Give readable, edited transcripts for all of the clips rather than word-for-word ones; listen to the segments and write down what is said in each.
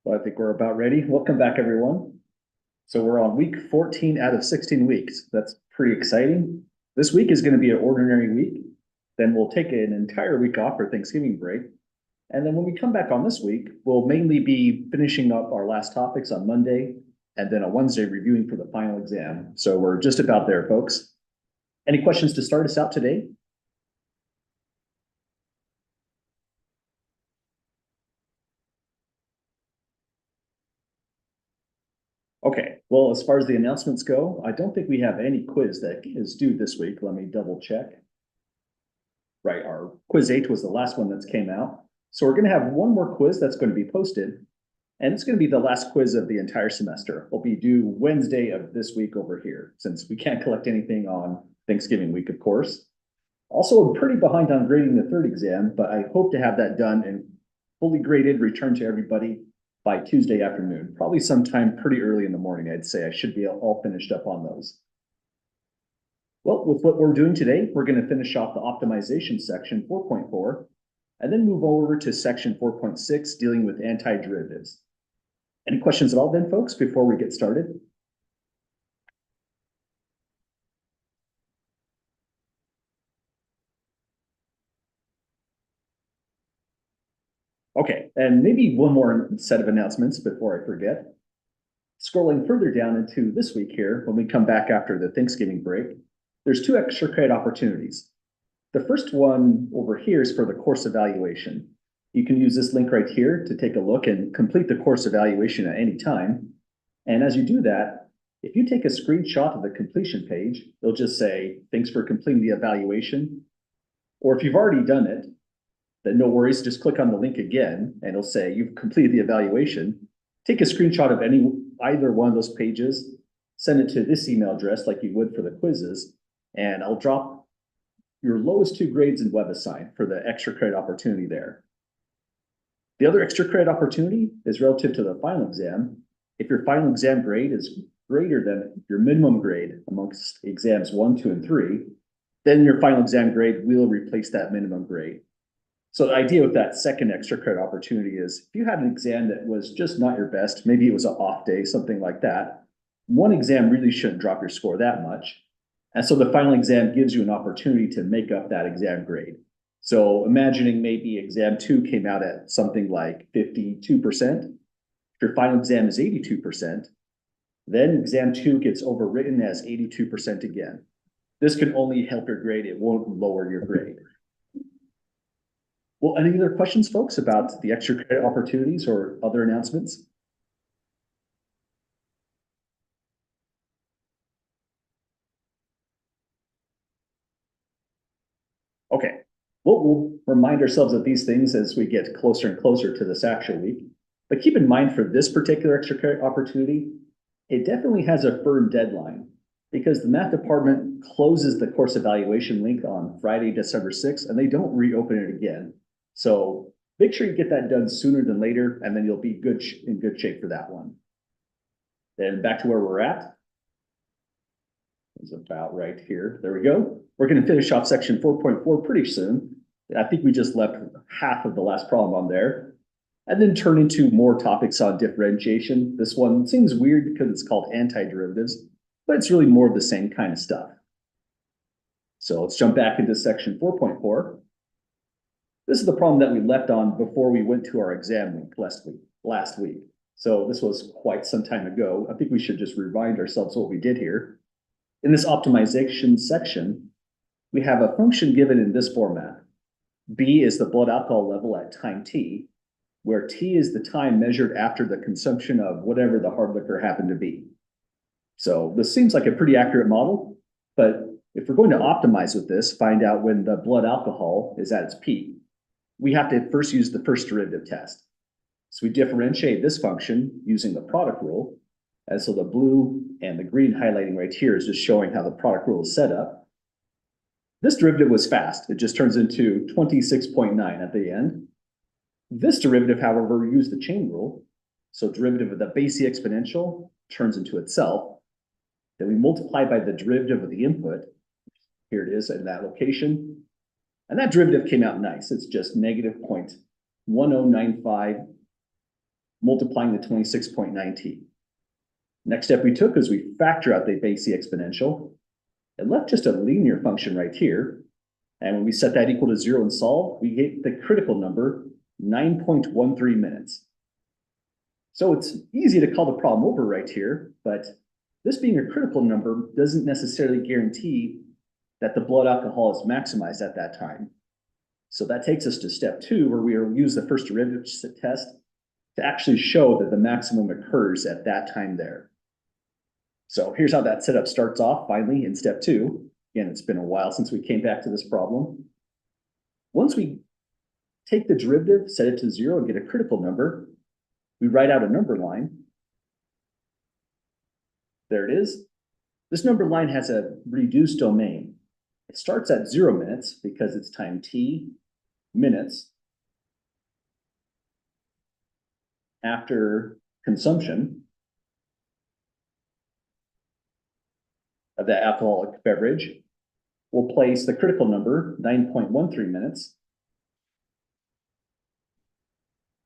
Well, I think we're about ready. Welcome back, everyone. So we're on week 14 out of 16 weeks. That's pretty exciting. This week is going to be an ordinary week. Then we'll take an entire week off for Thanksgiving break. And then when we come back on this week, we'll mainly be finishing up our last topics on Monday and then on Wednesday reviewing for the final exam. So we're just about there, folks. Any questions to start us out today? Okay, well, as far as the announcements go, I don't think we have any quiz that is due this week. Let me double check. Right, our quiz 8 was the last one that's came out. So we're going to have one more quiz that's going to be posted, and it's going to be the last quiz of the entire semester. It'll be due Wednesday of this week over here, since we can't collect anything on Thanksgiving week, of course. Also, I'm pretty behind on grading the third exam, but I hope to have that done and fully graded, returned to everybody by Tuesday afternoon, probably sometime pretty early in the morning. I'd say I should be all finished up on those. Well, with what we're doing today, we're going to finish off the optimization section 4.4 and then move over to section 4.6 dealing with antiderivatives. Any questions at all then, folks, before we get started? Okay, and maybe one more set of announcements before I forget. Scrolling further down into this week here, when we come back after the Thanksgiving break, there's two extra credit opportunities. The first one over here is for the course evaluation. You can use this link right here to take a look and complete the course evaluation at any time. And as you do that, if you take a screenshot of the completion page, it'll just say, thanks for completing the evaluation. Or if you've already done it, then no worries, just click on the link again and it'll say you've completed the evaluation. Take a screenshot of either one of those pages, send it to this email address like you would for the quizzes, and I'll drop your lowest two grades in WebAssign for the extra credit opportunity there. The other extra credit opportunity is relative to the final exam. If your final exam grade is greater than your minimum grade amongst exams 1, 2, and 3, then your final exam grade will replace that minimum grade. So the idea with that second extra credit opportunity is if you had an exam that was just not your best, maybe it was an off day, something like that, one exam really shouldn't drop your score that much. And so the final exam gives you an opportunity to make up that exam grade. So imagining maybe exam 2 came out at something like 52%. If your final exam is 82%, then exam 2 gets overwritten as 82% again. This can only help your grade. It won't lower your grade. Well, any other questions, folks, about the extra credit opportunities or other announcements? Okay, well, we'll remind ourselves of these things as we get closer and closer to this actual week. But keep in mind for this particular extra credit opportunity, it definitely has a firm deadline because the math department closes the course evaluation link on Friday, December 6th, and they don't reopen it again. So make sure you get that done sooner than later, and then you'll be in good shape for that one. Then back to where we're at. It's about right here. There we go. We're going to finish off section 4.4 pretty soon. I think we just left half of the last problem on there. And then turn into more topics on differentiation. This one seems weird because it's called antiderivatives, but it's really more of the same kind of stuff. So let's jump back into section 4.4. This is the problem that we left on before we went to our exam week last week. So this was quite some time ago. I think we should just remind ourselves what we did here. In this optimization section, we have a function given in this format. B is the blood alcohol level at time t, where t is the time measured after the consumption of whatever the hard liquor happened to be. So this seems like a pretty accurate model, but if we're going to optimize with this, find out when the blood alcohol is at its peak, we have to first use the first derivative test. So we differentiate this function using the product rule. And so the blue and the green highlighting right here is just showing how the product rule is set up. This derivative was fast. It just turns into 26.9 at the end. This derivative, however, used the chain rule. So derivative of the base E exponential turns into itself. Then we multiply by the derivative of the input. Here it is in that location. And that derivative came out nice. It's just negative 0.1095 multiplying the 26.9t. Next step we took is we factor out the base e exponential. It left just a linear function right here. And when we set that equal to 0 and solve, we get the critical number 9.13 minutes. So it's easy to call the problem over right here, but this being a critical number doesn't necessarily guarantee that the blood alcohol is maximized at that time. So that takes us to step 2, where we will use the first derivative test to actually show that the maximum occurs at that time there. So here's how that setup starts off finally in step 2. Again, it's been a while since we came back to this problem. Once we take the derivative, set it to 0 and get a critical number, we write out a number line. There it is. This number line has a reduced domain. It starts at 0 minutes because it's time t minutes after consumption of that alcoholic beverage. We'll place the critical number, 9.13 minutes,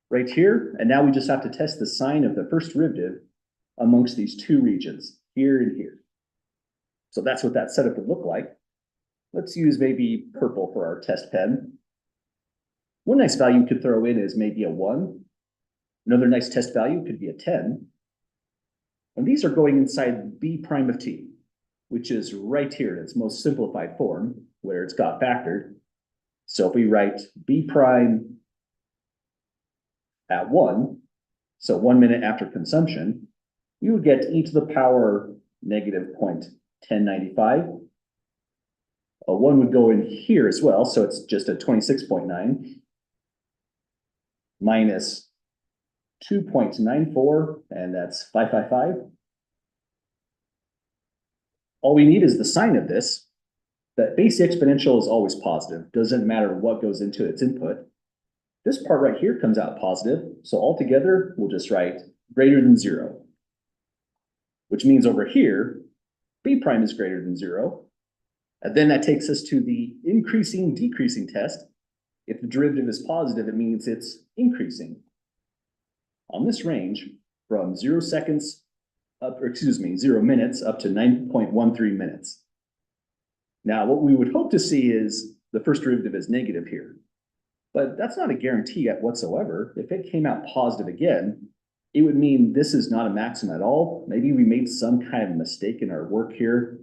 right here. And now we just have to test the sign of the first derivative amongst these two regions, here and here. So that's what that setup would look like. Let's use maybe purple for our test pen. One nice value you could throw in is maybe a 1. Another nice test value could be a 10. And these are going inside b prime of t, which is right here in its most simplified form, where it's got factored. So if we write b prime at 1, so 1 minute after consumption, you would get e to the power negative 0.1095. A 1 would go in here as well, so it's just a 26.9 minus 2.94, and that's 555. All we need is the sign of this. That base exponential is always positive. Doesn't matter what goes into its input. This part right here comes out positive. So altogether, we'll just write greater than 0. Which means over here, b prime is greater than 0. And then that takes us to the increasing, decreasing test. If the derivative is positive, it means it's increasing. On this range, from 0 seconds up, or excuse me, 0 minutes up to 9.13 minutes. Now, what we would hope to see is the first derivative is negative here. But that's not a guarantee whatsoever. If it came out positive again, it would mean this is not a maximum at all. Maybe we made some kind of mistake in our work here.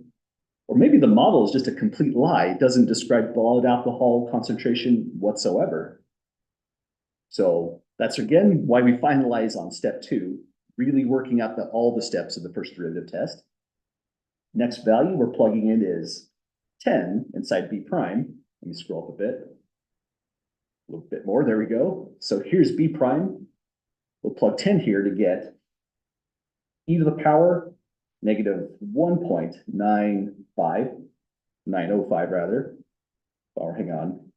Or maybe the model is just a complete lie. It doesn't describe blood alcohol concentration whatsoever. So that's again why we finalize on step 2, really working out all the steps of the first derivative test. Next value we're plugging in is 10 inside b prime. Let me scroll up a bit. A little bit more, there we go. So here's b prime. We'll plug 10 here to get e to the power negative 905 rather. Oh, hang on.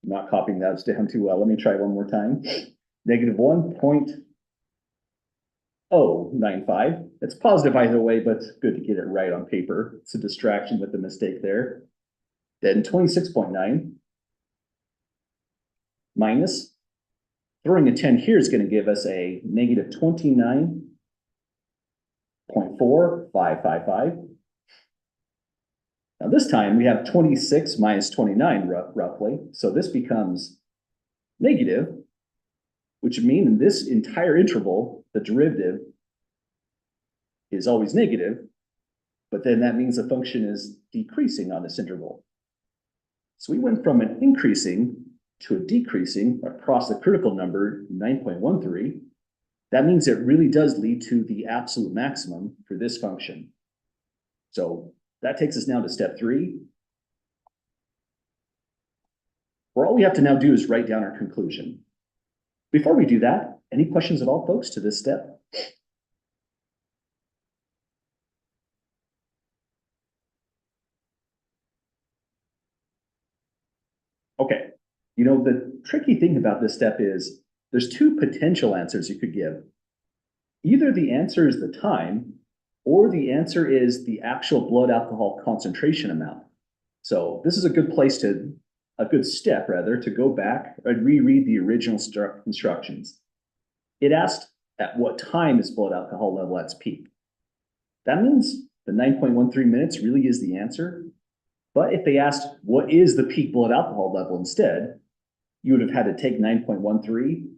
I'm not copying that down too well. Let me try one more time. Negative 1.095. It's positive either way, but it's good to get it right on paper. It's a distraction with the mistake there. Then 26.9 minus, throwing a 10 here is going to give us a negative 29.4555. Now this time we have 26 minus 29 roughly. So this becomes negative, which would mean in this entire interval, the derivative is always negative, but then that means the function is decreasing on this interval. So we went from an increasing to a decreasing across the critical number 9.13. That means it really does lead to the absolute maximum for this function. So that takes us now to step 3, where all we have to now do is write down our conclusion. Before we do that, any questions at all, folks, to this step? Okay, you know, the tricky thing about this step is there's 2 potential answers you could give. Either the answer is the time, or the answer is the actual blood alcohol concentration amount. So this is a good step rather, to go back and reread the original instructions. It asked at what time is blood alcohol level at its peak. That means the 9.13 minutes really is the answer. But if they asked what is the peak blood alcohol level instead, you would have had to take 9.13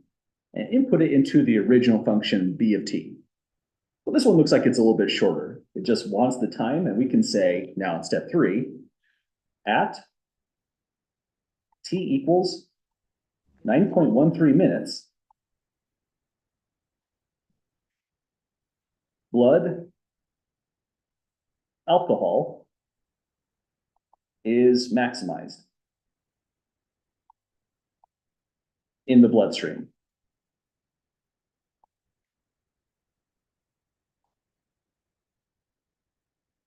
and input it into the original function b of t. Well, this one looks like it's a little bit shorter. It just wants the time, and we can say now in step 3, at t equals 9.13 minutes, blood alcohol is maximized in the bloodstream.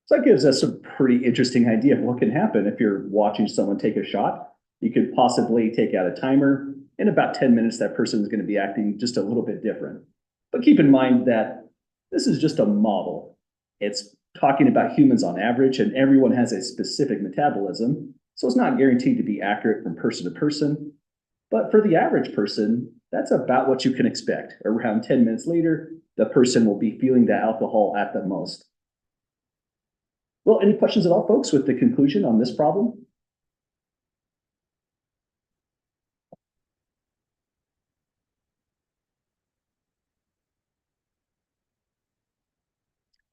So that gives us a pretty interesting idea of what can happen if you're watching someone take a shot. You could possibly take out a timer. In about 10 minutes, that person is going to be acting just a little bit different. But keep in mind that this is just a model. It's talking about humans on average, and everyone has a specific metabolism. So it's not guaranteed to be accurate from person to person. But for the average person, that's about what you can expect. Around 10 minutes later, the person will be feeling that alcohol at the most. Well, any questions at all, folks, with the conclusion on this problem?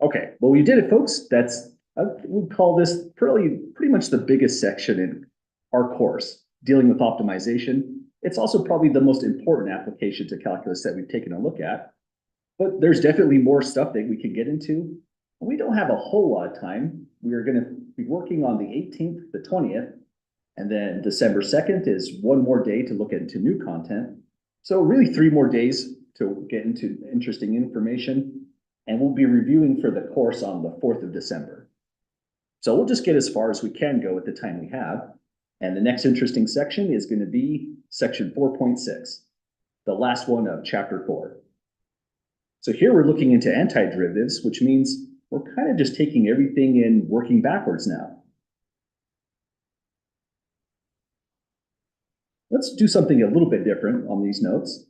Okay, well, we did it, folks. That's, I would call this pretty much the biggest section in our course, dealing with optimization. It's also probably the most important application to calculus that we've taken a look at. But there's definitely more stuff that we can get into. We don't have a whole lot of time. We are going to be working on the 18th, the 20th, and then December 2nd is one more day to look into new content. So really 3 more days to get into interesting information. And we'll be reviewing for the course on the 4th of December. So we'll just get as far as we can go with the time we have. And the next interesting section is going to be section 4.6, the last one of chapter 4. So here we're looking into antiderivatives, which means we're kind of just taking everything and working backwards now. Let's do something a little bit different on these notes.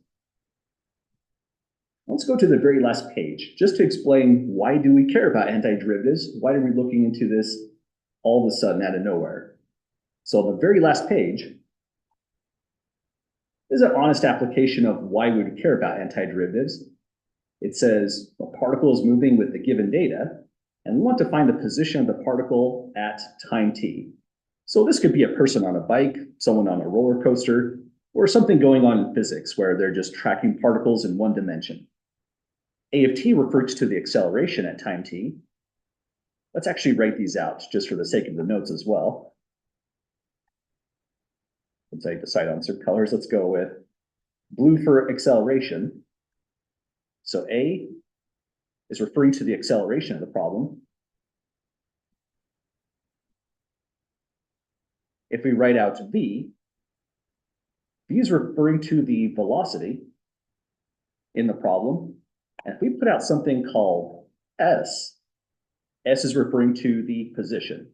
Let's go to the very last page, just to explain why do we care about antiderivatives? Why are we looking into this all of a sudden out of nowhere? So the very last page is an honest application of why we would care about antiderivatives. It says a particle is moving with the given data, and we want to find the position of the particle at time t. So this could be a person on a bike, someone on a roller coaster, or something going on in physics where they're just tracking particles in one dimension. A of t refers to the acceleration at time t. Let's actually write these out just for the sake of the notes as well. Once I decide on some colors, let's go with blue for acceleration. So A is referring to the acceleration of the problem. If we write out V, V is referring to the velocity in the problem. And if we put out something called S, S is referring to the position.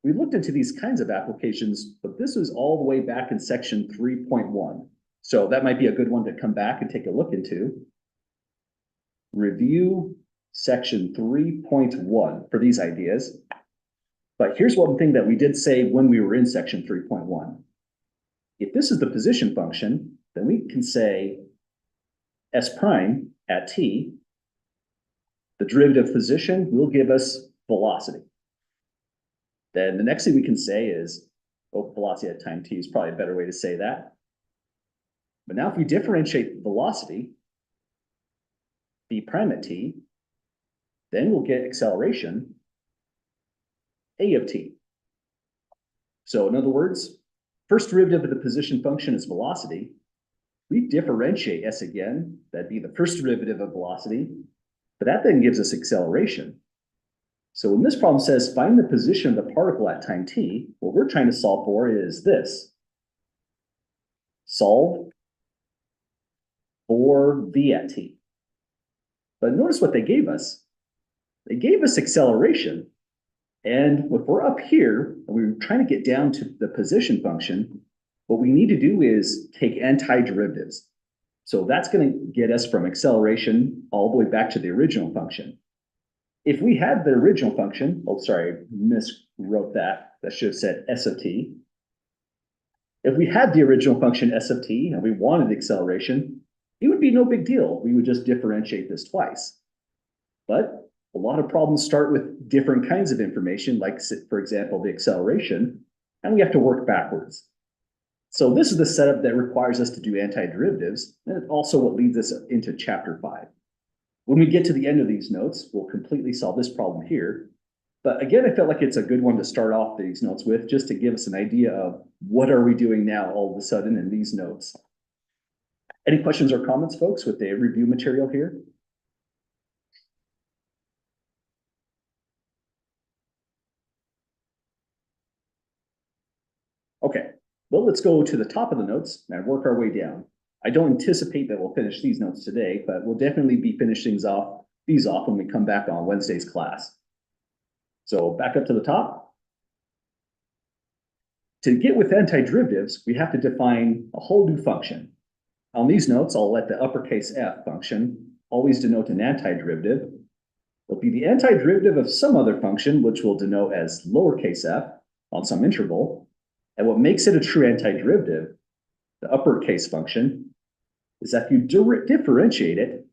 We looked into these kinds of applications, but this was all the way back in section 3.1. So that might be a good one to come back and take a look into. Review section 3.1 for these ideas. But here's one thing that we did say when we were in section 3.1. If this is the position function, then we can say S prime at t, the derivative of position will give us velocity. Then the next thing we can say is, oh, velocity at time t is probably a better way to say that. But now if we differentiate velocity, v prime at t, then we'll get acceleration, a of t. So in other words, first derivative of the position function is velocity. We differentiate s again, that'd be the first derivative of velocity, but that then gives us acceleration. So when this problem says find the position of the particle at time t, what we're trying to solve for is this. Solve for v at t. But notice what they gave us. They gave us acceleration. And if we're up here and we're trying to get down to the position function, what we need to do is take antiderivatives. So that's going to get us from acceleration all the way back to the original function. If we had the original function, oh, sorry, miswrote that. That should have said s of t. If we had the original function s of t and we wanted acceleration, it would be no big deal. We would just differentiate this twice. But a lot of problems start with different kinds of information, like, for example, the acceleration, and we have to work backwards. So this is the setup that requires us to do antiderivatives, and it's also what leads us into chapter 5. When we get to the end of these notes, we'll completely solve this problem here. But again, I felt like it's a good one to start off these notes with, just to give us an idea of what are we doing now all of a sudden in these notes. Any questions or comments, folks, with the review material here? Okay, well, let's go to the top of the notes and work our way down. I don't anticipate that we'll finish these notes today, but we'll definitely be finishing these off when we come back on Wednesday's class. So back up to the top. To get with antiderivatives, we have to define a whole new function. On these notes, I'll let the uppercase f function always denote an antiderivative. It'll be the antiderivative of some other function, which we'll denote as lowercase f on some interval. And what makes it a true antiderivative, the uppercase function, is that if you differentiate it,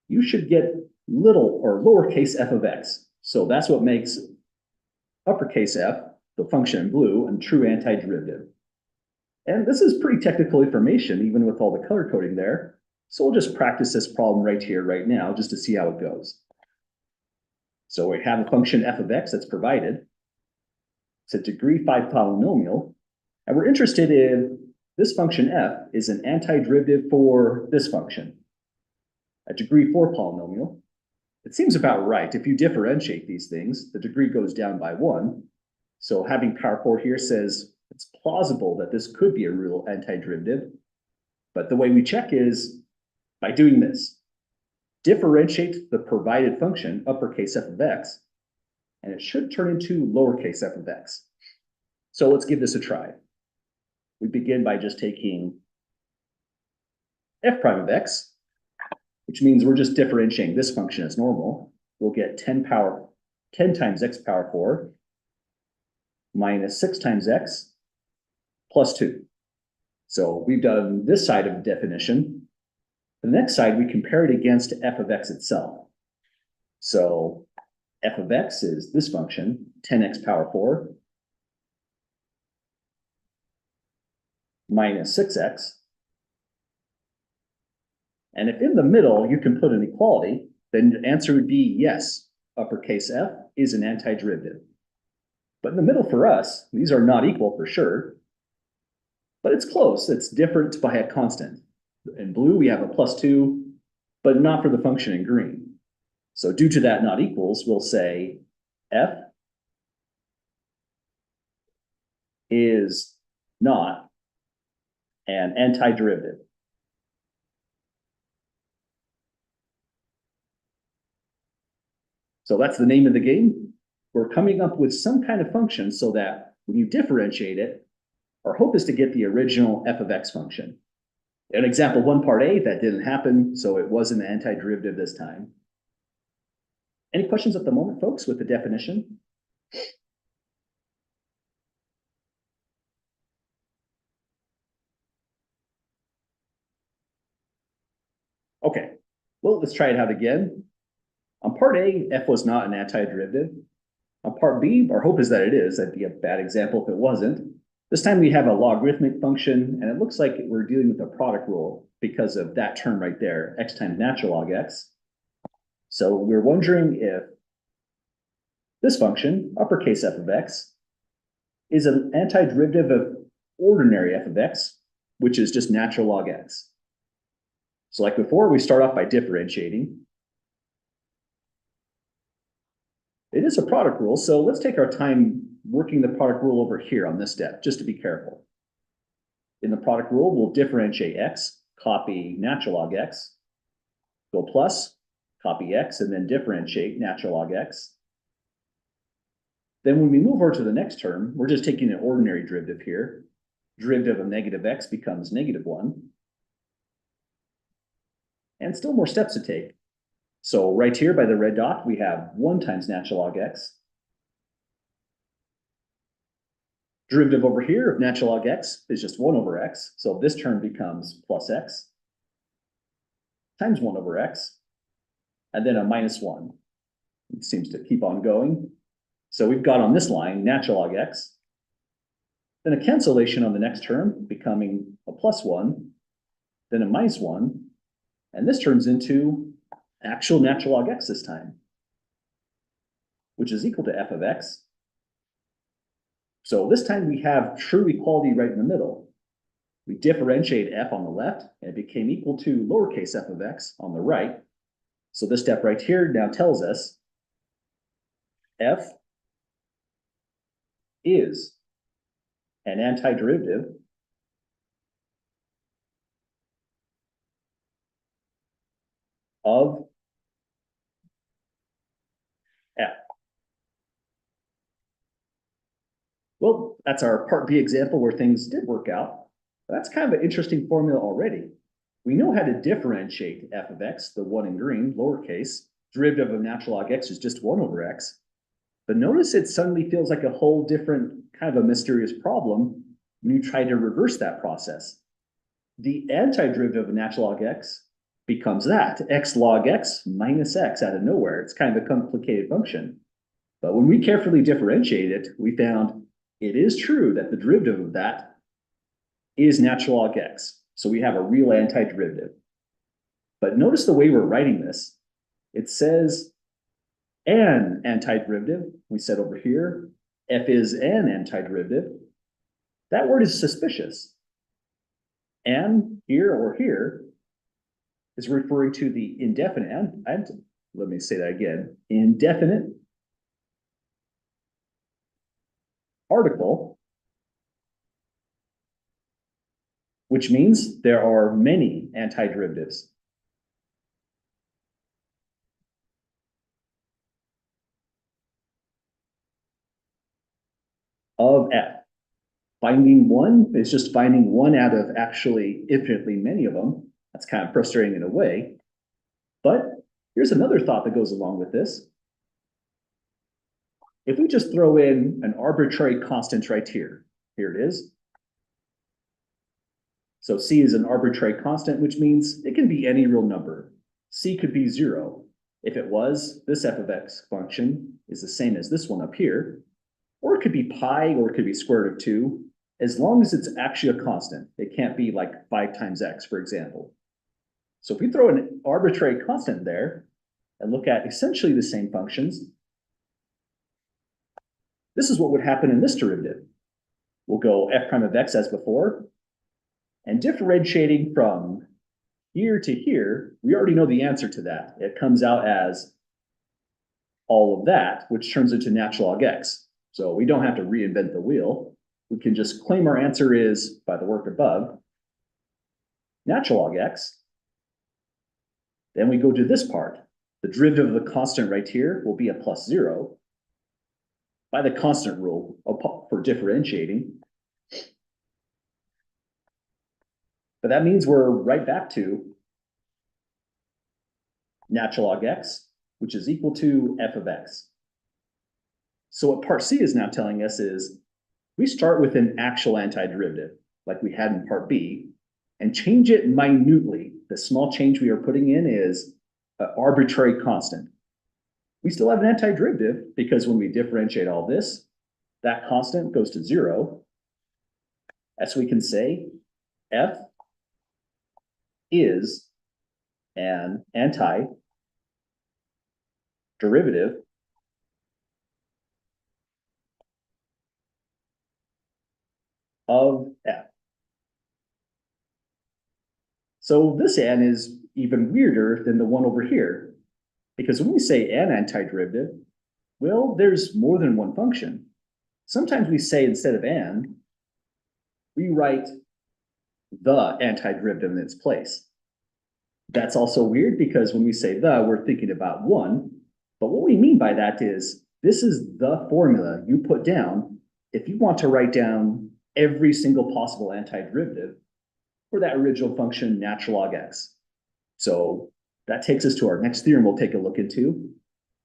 you should get little or lowercase f of x. So that's what makes uppercase f, the function in blue, a true antiderivative. And this is pretty technical information, even with all the color coding there. So we'll just practice this problem right here, right now, just to see how it goes. So we have a function f of x that's provided. It's a degree 5 polynomial. And we're interested in this function f is an antiderivative for this function, a degree 4 polynomial. It seems about right. If you differentiate these things, the degree goes down by 1. So having power 4 here says it's plausible that this could be a real antiderivative. But the way we check is by doing this. Differentiate the provided function, uppercase f of x, and it should turn into lowercase f of x. So let's give this a try. We begin by just taking f prime of x, which means we're just differentiating this function as normal. We'll get 10 times x power 4 minus 6 times x plus 2. So we've done this side of the definition. The next side, we compare it against f of x itself. So f of x is this function, 10x power 4 minus 6x. And if in the middle you can put an equality, then the answer would be yes, uppercase f is an antiderivative. But in the middle for us, these are not equal for sure, but it's close. It's different by a constant. In blue, we have a plus 2, but not for the function in green. So due to that not equals, we'll say f is not an antiderivative. So that's the name of the game. We're coming up with some kind of function so that when you differentiate it, our hope is to get the original f of x function. In example 1 part A, that didn't happen, so it wasn't an antiderivative this time. Any questions at the moment, folks, with the definition? Okay, well, let's try it out again. On part A, f was not an antiderivative. On part B, our hope is that it is. That'd be a bad example if it wasn't. This time we have a logarithmic function, and it looks like we're dealing with a product rule because of that term right there, x times natural log x. So we're wondering if this function, uppercase f of x, is an antiderivative of ordinary f of x, which is just natural log x. So like before, we start off by differentiating. It is a product rule, so let's take our time working the product rule over here on this step, just to be careful. In the product rule, we'll differentiate x, copy natural log x, go plus, copy x, and then differentiate natural log x. Then when we move over to the next term, we're just taking an ordinary derivative here. Derivative of negative x becomes negative 1. and still more steps to take. So right here by the red dot, we have 1 times natural log x. Derivative over here of natural log x is just 1 over x. So this term becomes plus x times 1 over x, and then a minus 1. It seems to keep on going. So we've got on this line natural log x, then a cancellation on the next term becoming a plus 1, then a minus 1, and this turns into actual natural log x this time, which is equal to f of x. So this time we have true equality right in the middle. We differentiate f on the left, and it became equal to lowercase f of x on the right. So this step right here now tells us f is an antiderivative of f. Well, that's our part B example where things did work out. That's kind of an interesting formula already. We know how to differentiate f of x, the 1 in green, lowercase. Derivative of natural log x is just 1 over x. But notice it suddenly feels like a whole different kind of a mysterious problem when you try to reverse that process. The antiderivative of natural log x becomes that, x log x minus x out of nowhere. It's kind of a complicated function. But when we carefully differentiate it, we found it is true that the derivative of that is natural log x. So we have a real antiderivative. But notice the way we're writing this. It says an antiderivative. We said over here, f is an antiderivative. That word is suspicious. And here or here is referring to the indefinite, and let me say that again, indefinite article, which means there are many antiderivatives. Of f. Finding one is just finding one out of actually infinitely many of them. That's kind of frustrating in a way. But here's another thought that goes along with this. If we just throw in an arbitrary constant right here, here it is. So c is an arbitrary constant, which means it can be any real number. C could be 0. If it was, this f of x function is the same as this one up here. Or it could be pi, or it could be square root of 2, as long as it's actually a constant. It can't be like 5 times x, for example. So if we throw an arbitrary constant there and look at essentially the same functions, this is what would happen in this derivative. We'll go f prime of x as before, and differentiating from here to here, we already know the answer to that. It comes out as all of that, which turns into natural log x. So we don't have to reinvent the wheel. We can just claim our answer is, by the work above, natural log x. Then we go to this part. The derivative of the constant right here will be a plus 0 by the constant rule for differentiating. But that means we're right back to natural log x, which is equal to f of x. So what part C is now telling us is we start with an actual antiderivative, like we had in part B, and change it minutely. The small change we are putting in is an arbitrary constant. We still have an antiderivative because when we differentiate all this, that constant goes to 0. As we can say, f is an antiderivative of f. So this n is even weirder than the one over here, because when we say an antiderivative, well, there's more than one function. Sometimes we say instead of an, we write the antiderivative in its place. That's also weird because when we say the, we're thinking about one, but what we mean by that is this is the formula you put down if you want to write down every single possible antiderivative for that original function natural log x. So that takes us to our next theorem we'll take a look into.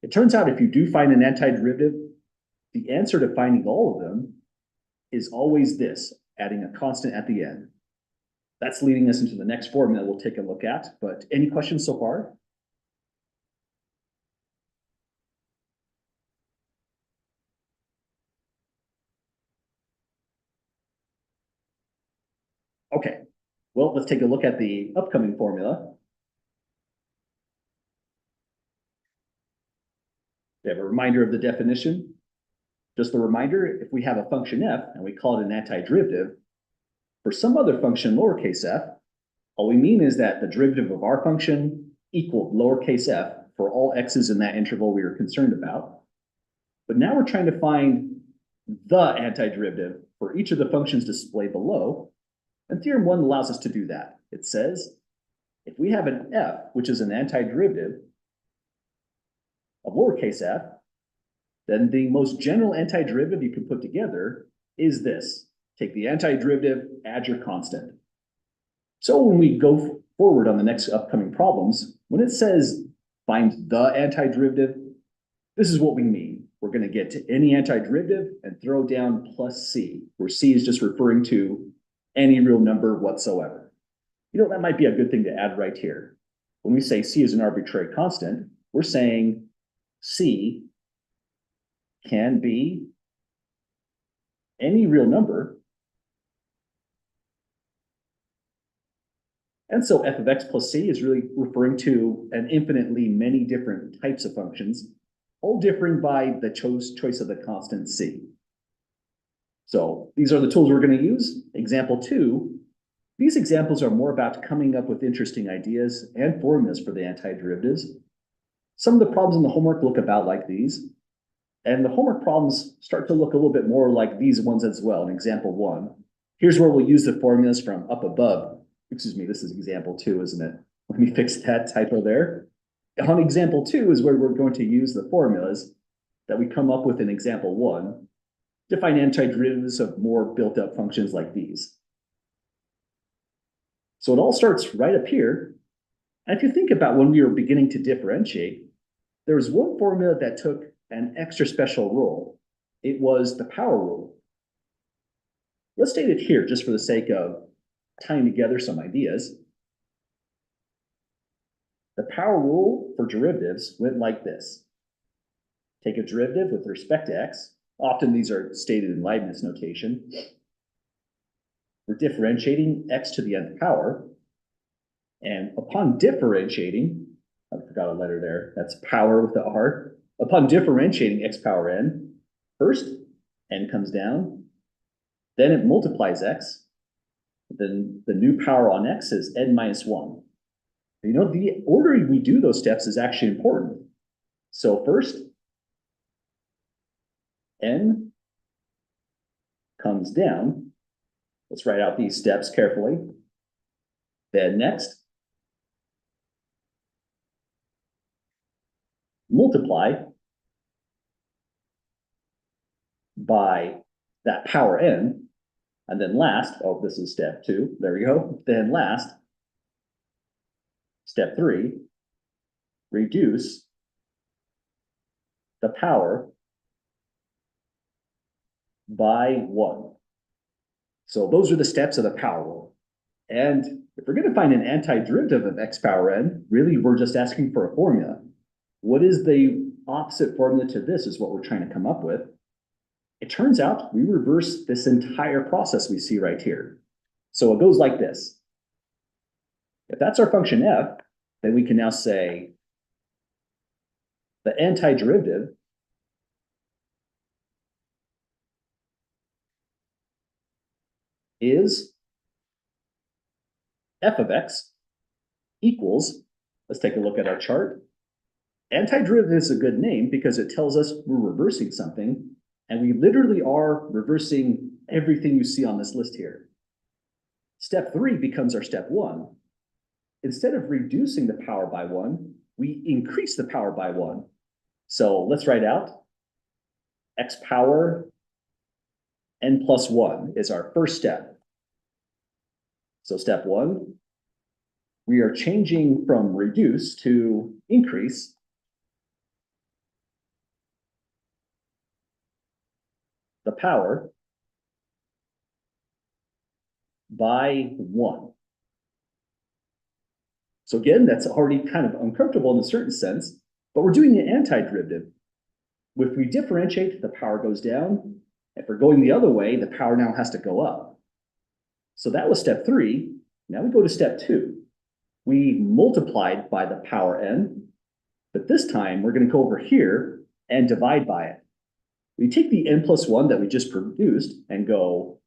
It turns out if you do find an antiderivative, the answer to finding all of them is always this, adding a constant at the end. That's leading us into the next formula we'll take a look at, but any questions so far? Okay, well, let's take a look at the upcoming formula. We have a reminder of the definition. Just a reminder, if we have a function f and we call it an antiderivative, for some other function lowercase f, all we mean is that the derivative of our function equaled lowercase f for all x's in that interval we were concerned about. But now we're trying to find the antiderivative for each of the functions displayed below. And theorem 1 allows us to do that. It says, if we have an f, which is an antiderivative of lowercase f, then the most general antiderivative you can put together is this. Take the antiderivative, add your constant. So when we go forward on the next upcoming problems, when it says find the antiderivative, this is what we mean. We're going to get to any antiderivative and throw down plus c, where c is just referring to any real number whatsoever. You know, that might be a good thing to add right here. When we say c is an arbitrary constant, we're saying c can be any real number. And so f of x plus c is really referring to an infinitely many different types of functions, all differing by the choice of the constant c. So these are the tools we're going to use. Example 2, these examples are more about coming up with interesting ideas and formulas for the antiderivatives. Some of the problems in the homework look about like these, and the homework problems start to look a little bit more like these ones as well. In example 1, here's where we'll use the formulas from up above. Excuse me, this is example 2, isn't it? Let me fix that typo there. On example 2 is where we're going to use the formulas that we come up with in example 1 to find antiderivatives of more built-up functions like these. So it all starts right up here. And if you think about when we were beginning to differentiate, there was one formula that took an extra special role. It was the power rule. Let's state it here just for the sake of tying together some ideas. The power rule for derivatives went like this. Take a derivative with respect to x. Often these are stated in Leibniz notation. We're differentiating x to the nth power. And upon differentiating, I forgot a letter there, that's power with the r. Upon differentiating x power n, first n comes down, then it multiplies x, then the new power on x is n minus 1. You know, the order we do those steps is actually important. So first, n comes down. Let's write out these steps carefully. Then next, multiply by that power n. And then last, oh, this is step 2. There we go. Then last, step 3, reduce the power by 1. So those are the steps of the power rule. And if we're going to find an antiderivative of x power n, really we're just asking for a formula. What is the opposite formula to this is what we're trying to come up with. It turns out we reverse this entire process we see right here. So it goes like this. If that's our function f, then we can now say the antiderivative is f of x equals, let's take a look at our chart. Antiderivative is a good name because it tells us we're reversing something, and we literally are reversing everything you see on this list here. Step 3 becomes our step 1. Instead of reducing the power by 1, we increase the power by 1. So let's write out x power n plus 1 is our first step. So step 1, we are changing from reduce to increase the power by 1. So again, that's already kind of uncomfortable in a certain sense, but we're doing an antiderivative. If we differentiate, the power goes down. If we're going the other way, the power now has to go up. So that was step 3. Now we go to step 2. We multiplied by the power n, but this time we're going to go over here and divide by it. We take the n plus 1 that we just produced and go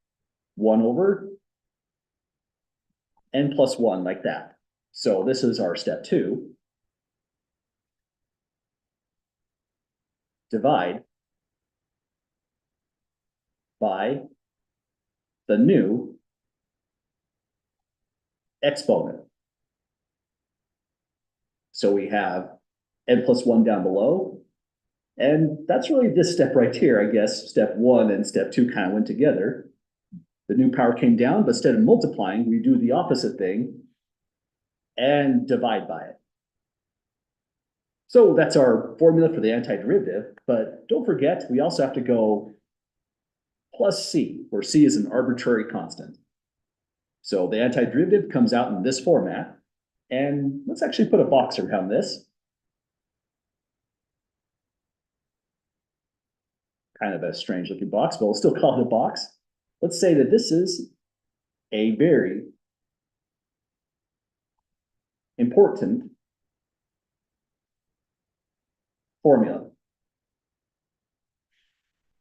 1 over n plus 1 like that. So this is our step 2. Divide by the new exponent. So we have n plus 1 down below. And that's really this step right here, I guess. Step 1 and step 2 kind of went together. The new power came down, but instead of multiplying, we do the opposite thing and divide by it. So that's our formula for the antiderivative, but don't forget, we also have to go plus c, where c is an arbitrary constant. So the antiderivative comes out in this format, and let's actually put a box around this. Kind of a strange looking box, but we'll still call it a box. Let's say that this is a very important formula.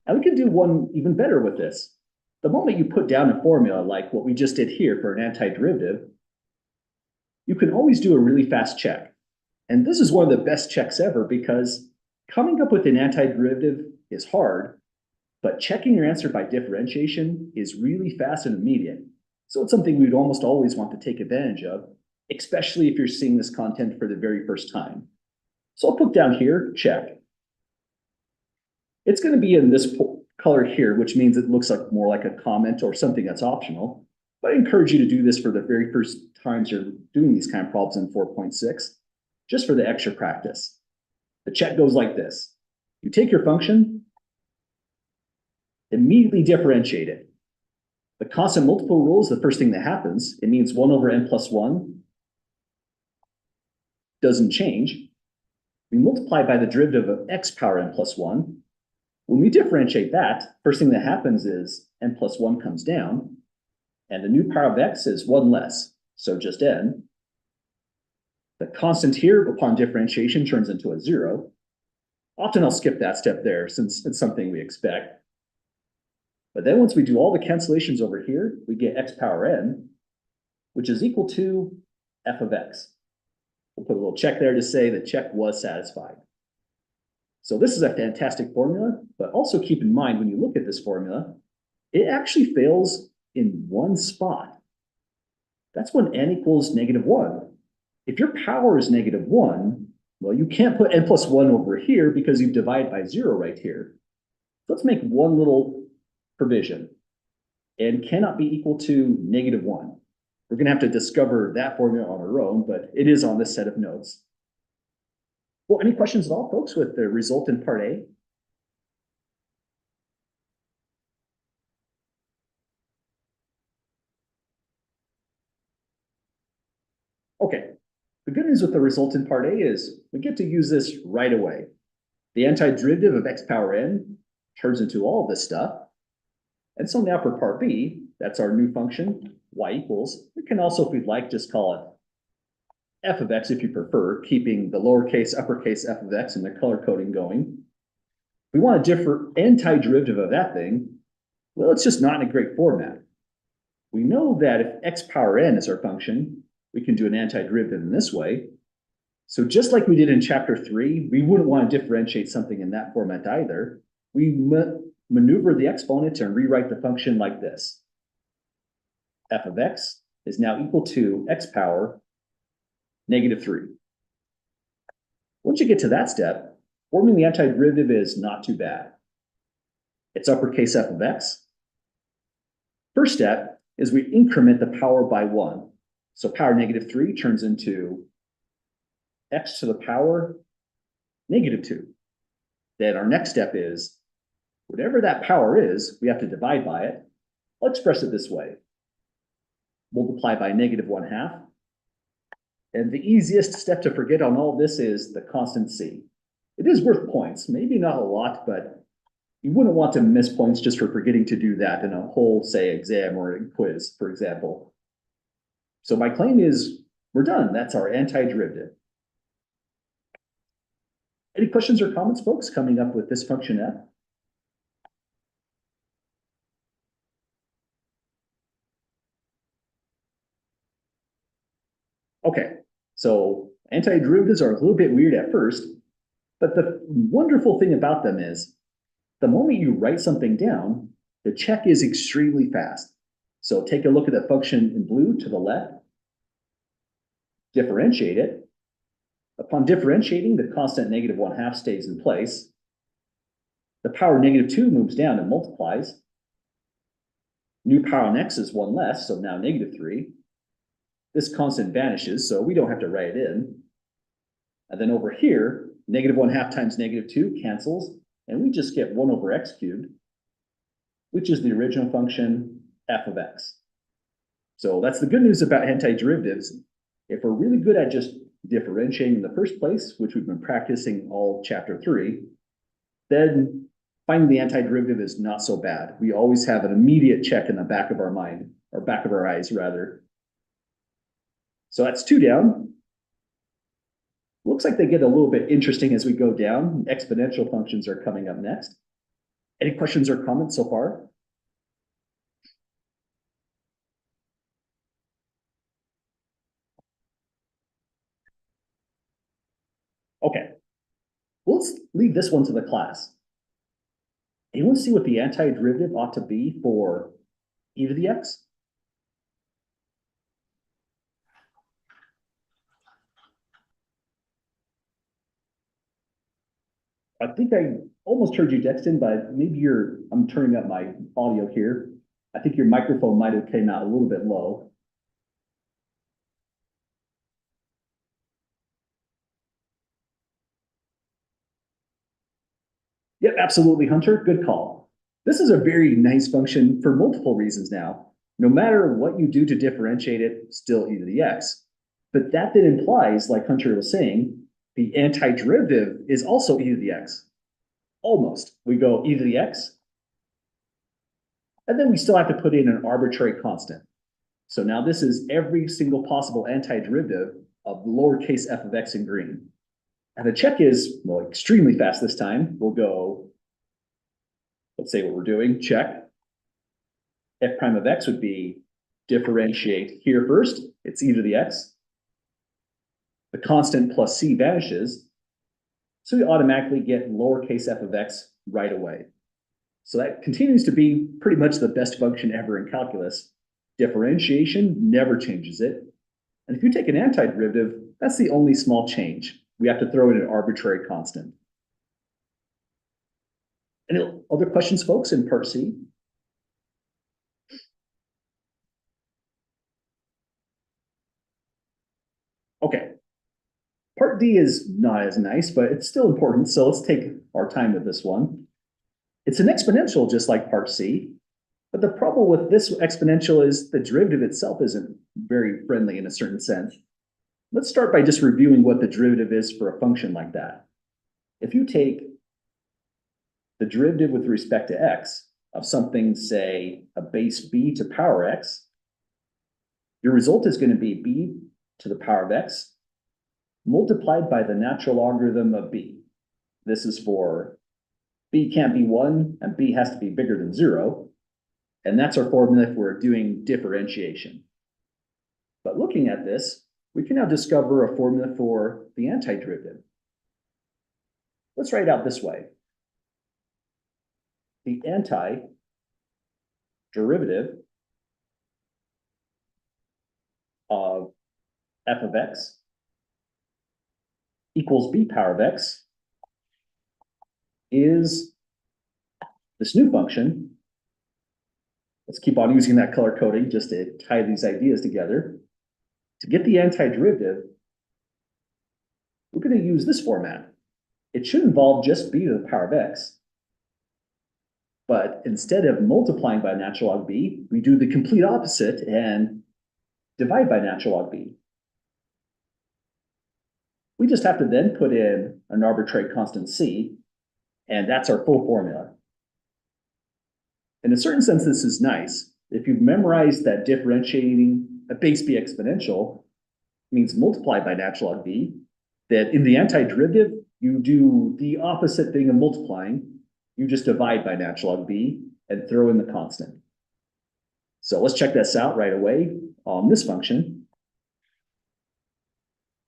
And we can do one even better with this. The moment you put down a formula like what we just did here for an antiderivative, you can always do a really fast check. And this is one of the best checks ever because coming up with an antiderivative is hard, but checking your answer by differentiation is really fast and immediate. So it's something we'd almost always want to take advantage of, especially if you're seeing this content for the very first time. So I'll put down here, check. It's going to be in this color here, which means it looks like more like a comment or something that's optional. But I encourage you to do this for the very first times you're doing these kind of problems in 4.6, just for the extra practice. The check goes like this. You take your function, immediately differentiate it. The constant multiple rule is the first thing that happens. It means 1 over n plus 1 doesn't change. We multiply by the derivative of x power n plus 1. When we differentiate that, first thing that happens is n plus 1 comes down, and the new power of x is 1 less, so just n. The constant here upon differentiation turns into a 0. Often I'll skip that step there since it's something we expect. But then once we do all the cancellations over here, we get x power n, which is equal to f of x. We'll put a little check there to say the check was satisfied. So this is a fantastic formula, but also keep in mind when you look at this formula, it actually fails in one spot. That's when n equals -1. If your power is -1, well, you can't put n plus 1 over here because you've divided by 0 right here. Let's make one little provision. N cannot be equal to -1. We're going to have to discover that formula on our own, but it is on this set of notes. Well, any questions at all, folks, with the result in part A? Okay, the good news with the result in part A is we get to use this right away. The antiderivative of x power n turns into all of this stuff. And so now for part B, that's our new function, y equals, we can also, if we'd like, just call it f of x if you prefer, keeping the lowercase, uppercase f of x and the color coding going. We want a different antiderivative of that thing. Well, it's just not in a great format. We know that if x power n is our function, we can do an antiderivative in this way. So just like we did in chapter 3, we wouldn't want to differentiate something in that format either. We maneuver the exponent and rewrite the function like this. F of x is now equal to x power -3. Once you get to that step, forming the antiderivative is not too bad. It's uppercase f of x. First step is we increment the power by 1. So power -3 turns into x to the power -2. Then our next step is, whatever that power is, we have to divide by it. I'll express it this way. Multiply by -1/2. And the easiest step to forget on all this is the constant c. It is worth points, maybe not a lot, but you wouldn't want to miss points just for forgetting to do that in a whole, say, exam or a quiz, for example. So my claim is we're done. That's our antiderivative. Any questions or comments, folks, coming up with this function f? Okay, so antiderivatives are a little bit weird at first, but the wonderful thing about them is the moment you write something down, the check is extremely fast. So take a look at the function in blue to the left, differentiate it. Upon differentiating, the constant -1/2 stays in place. The power -2 moves down and multiplies. New power on x is 1 less, so now -3. This constant vanishes, so we don't have to write it in. And then over here, -1/2 times -2 cancels, and we just get 1 over x cubed, which is the original function f of x. So that's the good news about antiderivatives. If we're really good at just differentiating in the first place, which we've been practicing all chapter 3, then finding the antiderivative is not so bad. We always have an immediate check in the back of our mind, or back of our eyes, rather. So that's 2 down. Looks like they get a little bit interesting as we go down. Exponential functions are coming up next. Any questions or comments so far? Okay, well, let's leave this one to the class. Anyone see what the antiderivative ought to be for e to the x? I think I almost heard you, Dexton, but maybe I'm turning up my audio here. I think your microphone might have came out a little bit low. Yep, absolutely, Hunter. Good call. This is a very nice function for multiple reasons now. No matter what you do to differentiate it, still e to the x. But that then implies, like Hunter was saying, the antiderivative is also e to the x. Almost. We go e to the x, and then we still have to put in an arbitrary constant. So now this is every single possible antiderivative of the lowercase f of x in green. And the check is, well, extremely fast this time. We'll go, let's say what we're doing, check. F prime of x would be differentiate here first. It's e to the x. The constant plus c vanishes. So we automatically get lowercase f of x right away. So that continues to be pretty much the best function ever in calculus. Differentiation never changes it. And if you take an antiderivative, that's the only small change. We have to throw in an arbitrary constant. Any other questions, folks, in part C? Okay. Part D is not as nice, but it's still important, so let's take our time with this one. It's an exponential just like part C, but the problem with this exponential is the derivative itself isn't very friendly in a certain sense. Let's start by just reviewing what the derivative is for a function like that. If you take the derivative with respect to x of something, say, a base b to power x, your result is going to be b to the power of x multiplied by the natural logarithm of b. This is for b can't be 1 and b has to be bigger than 0. And that's our formula if we're doing differentiation. But looking at this, we can now discover a formula for the antiderivative. Let's write it out this way. The antiderivative of f of x equals b power of x is this new function. Let's keep on using that color coding just to tie these ideas together. To get the antiderivative, we're going to use this format. It should involve just b to the power of x. But instead of multiplying by natural log b, we do the complete opposite and divide by natural log b. We just have to then put in an arbitrary constant c, and that's our full formula. In a certain sense, this is nice. If you've memorized that differentiating a base b exponential means multiply by natural log b, that in the antiderivative, you do the opposite thing of multiplying. You just divide by natural log b and throw in the constant. So let's check this out right away on this function.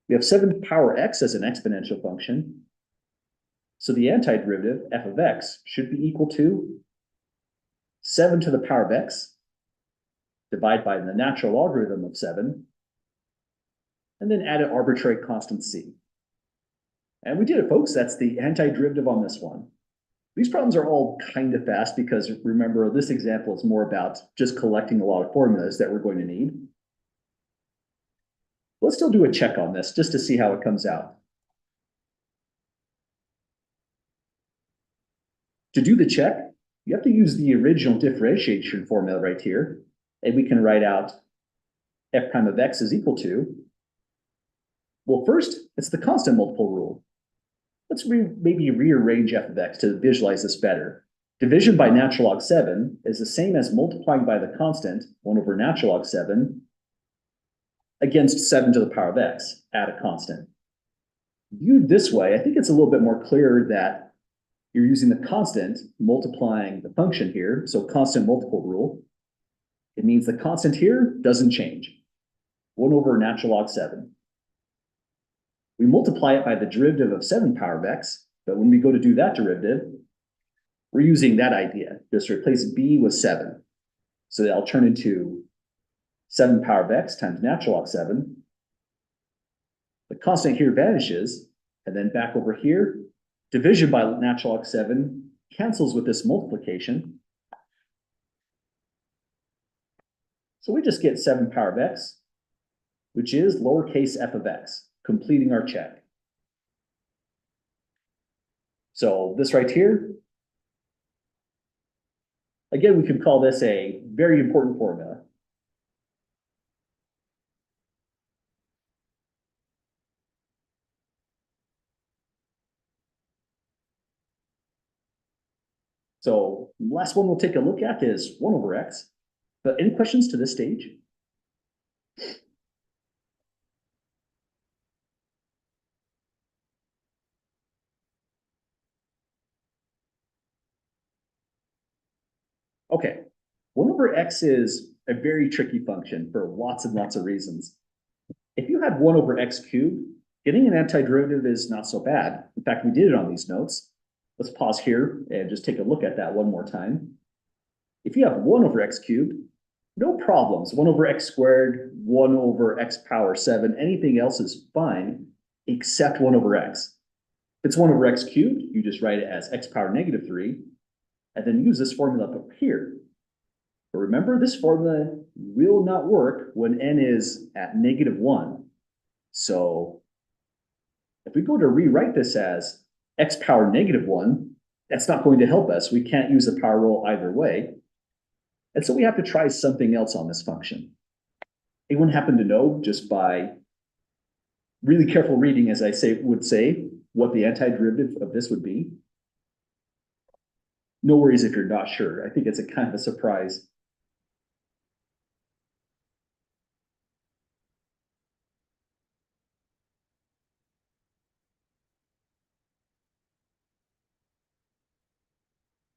We have 7 to the power x as an exponential function. So the antiderivative, f of x, should be equal to 7 to the power of x, divide by the natural logarithm of 7, and then add an arbitrary constant c. And we did it, folks. That's the antiderivative on this one. These problems are all kind of fast because, remember, this example is more about just collecting a lot of formulas that we're going to need. Let's still do a check on this just to see how it comes out. To do the check, you have to use the original differentiation formula right here, and we can write out f prime of x is equal to, well, first, it's the constant multiple rule. Let's maybe rearrange f of x to visualize this better. Division by natural log 7 is the same as multiplying by the constant, 1 over natural log 7, against 7 to the power of x, add a constant. Viewed this way, I think it's a little bit more clear that you're using the constant multiplying the function here, so constant multiple rule. It means the constant here doesn't change, 1 over natural log 7. We multiply it by the derivative of 7 power of x, but when we go to do that derivative, we're using that idea. Just replace b with 7. So that'll turn into 7 power of x times natural log 7. The constant here vanishes, and then back over here, division by natural log 7 cancels with this multiplication. So we just get 7 power of x, which is lowercase f of x, completing our check. So this right here, again, we could call this a very important formula. So last one we'll take a look at is 1 over x. But any questions to this stage? Okay, 1 over x is a very tricky function for lots and lots of reasons. If you had 1 over x cubed, getting an antiderivative is not so bad. In fact, we did it on these notes. Let's pause here and just take a look at that one more time. If you have 1 over x cubed, no problems. 1 over x squared, 1 over x power 7, anything else is fine except 1 over x. If it's 1 over x cubed, you just write it as x power negative 3, and then use this formula up here. But remember, this formula will not work when n is at -1. So if we go to rewrite this as x power -1, that's not going to help us. We can't use the power rule either way. And so we have to try something else on this function. Anyone happen to know, just by really careful reading, as I would say, what the antiderivative of this would be? No worries if you're not sure. I think it's a kind of a surprise.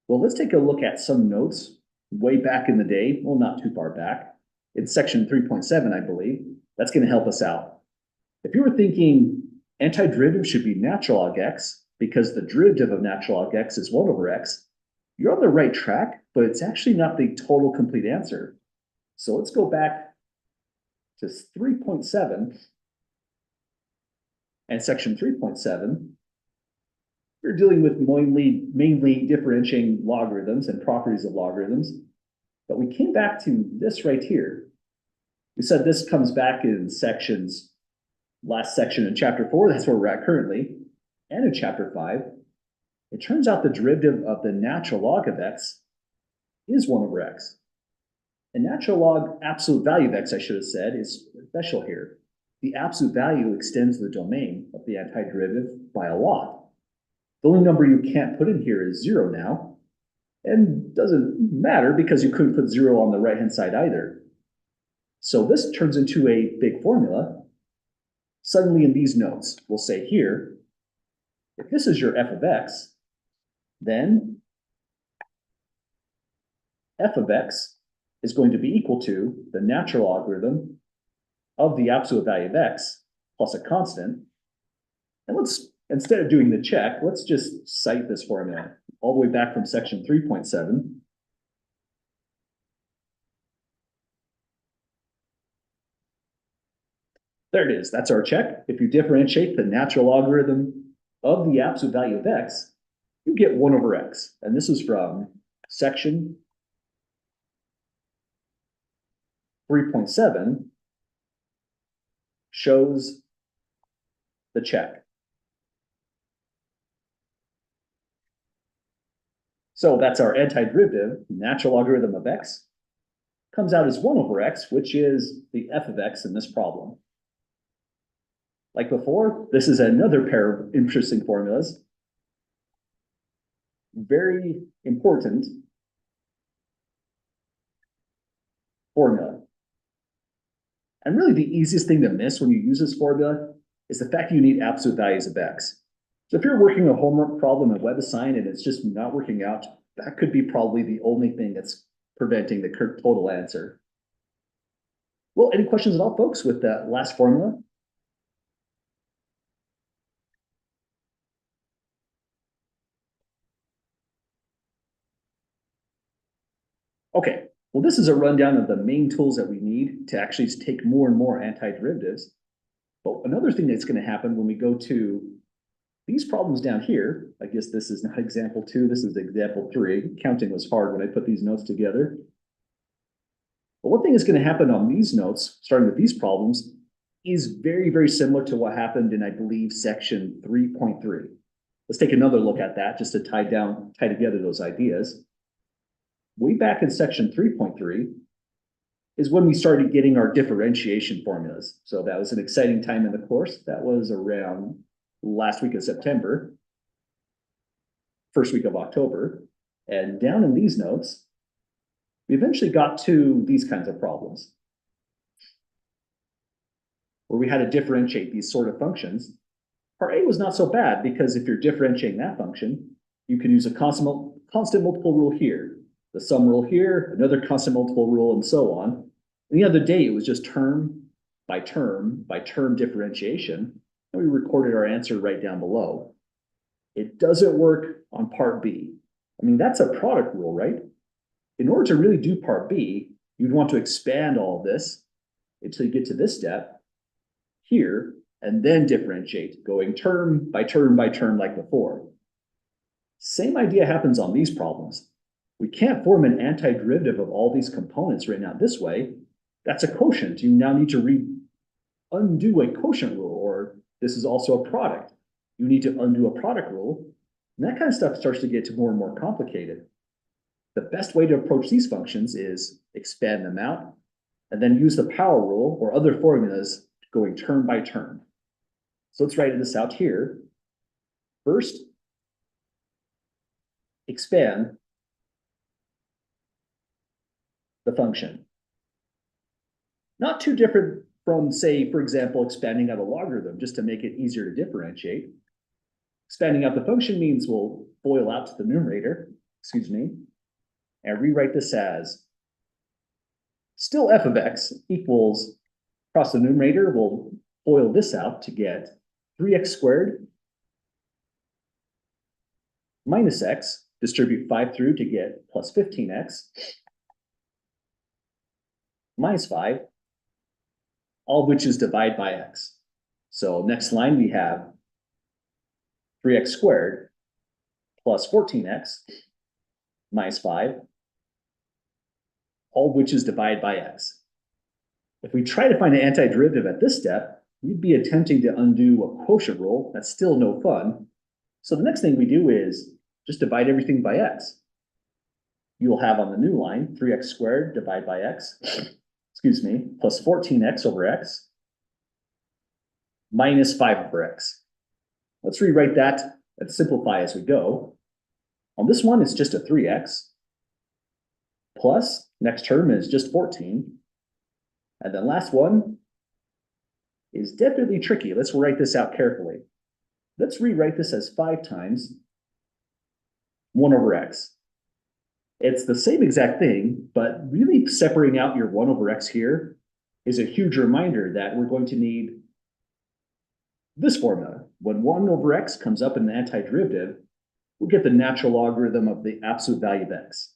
Well, let's take a look at some notes way back in the day. Well, not too far back. In section 3.7, I believe. That's going to help us out. If you were thinking antiderivative should be natural log x, because the derivative of natural log x is 1 over x, you're on the right track, but it's actually not the total complete answer. So let's go back to 3.7 and section 3.7. We're dealing with mainly differentiating logarithms and properties of logarithms, but we came back to this right here. We said this comes back in last section in chapter 4, that's where we're at currently, and in chapter 5. It turns out the derivative of the natural log of x is 1 over x. And natural log absolute value of x, I should have said, is special here. The absolute value extends the domain of the antiderivative by a lot. The only number you can't put in here is 0 now, and doesn't matter because you couldn't put 0 on the right-hand side either. So this turns into a big formula. Suddenly in these notes, we'll say here, if this is your f of x, then f of x is going to be equal to the natural logarithm of the absolute value of x plus a constant. And let's, instead of doing the check, let's just cite this formula all the way back from section 3.7. There it is. That's our check. If you differentiate the natural logarithm of the absolute value of x, you get 1 over x. And this is from section 3.7, shows the check. So that's our antiderivative, natural logarithm of x, comes out as 1 over x, which is the f of x in this problem. Like before, this is another pair of interesting formulas. Very important formula. And really the easiest thing to miss when you use this formula is the fact you need absolute values of x. So if you're working a homework problem in WebAssign and it's just not working out, that could be probably the only thing that's preventing the total answer. Well, any questions at all, folks, with that last formula? Okay, well, this is a rundown of the main tools that we need to actually take more and more antiderivatives. But another thing that's going to happen when we go to these problems down here, I guess this is not example 2, this is example 3. Counting was hard when I put these notes together. But one thing that's going to happen on these notes, starting with these problems, is very, very similar to what happened in, I believe, section 3.3. Let's take another look at that just to tie together those ideas. Way back in section 3.3 is when we started getting our differentiation formulas. So that was an exciting time in the course. That was around last week of September, first week of October. And down in these notes, we eventually got to these kinds of problems where we had to differentiate these sort of functions. Part A was not so bad because if you're differentiating that function, you can use a constant multiple rule here, the sum rule here, another constant multiple rule, and so on. And the other day, it was just term by term by term differentiation, and we recorded our answer right down below. It doesn't work on part B. I mean, that's a product rule, right? In order to really do part B, you'd want to expand all of this until you get to this step here, and then differentiate, going term by term by term like before. Same idea happens on these problems. We can't form an antiderivative of all these components written out this way. That's a quotient. You now need to undo a quotient rule, or this is also a product. You need to undo a product rule, and that kind of stuff starts to get more and more complicated. The best way to approach these functions is expand them out, and then use the power rule or other formulas going term by term. So let's write this out here. First, expand the function. Not too different from, say, for example, expanding out a logarithm just to make it easier to differentiate. Expanding out the function means we'll FOIL out to the numerator, and rewrite this as still f of x equals, across the numerator, we'll FOIL this out to get 3x squared minus x, distribute 5 through to get plus 15x, minus 5, all of which is divided by x. So next line we have 3x squared plus 14x minus 5, all of which is divided by x. If we try to find an antiderivative at this step, we'd be attempting to undo a quotient rule. That's still no fun. So the next thing we do is just divide everything by x. You'll have on the new line 3x squared divided by x, excuse me, plus 14x over x minus 5 over x. Let's rewrite that and simplify as we go. On this one, it's just a 3x plus next term is just 14. And then last one is definitely tricky. Let's write this out carefully. Let's rewrite this as 5 times 1 over x. It's the same exact thing, but really separating out your 1 over x here is a huge reminder that we're going to need this formula. When 1 over x comes up in an antiderivative, we'll get the natural logarithm of the absolute value of x.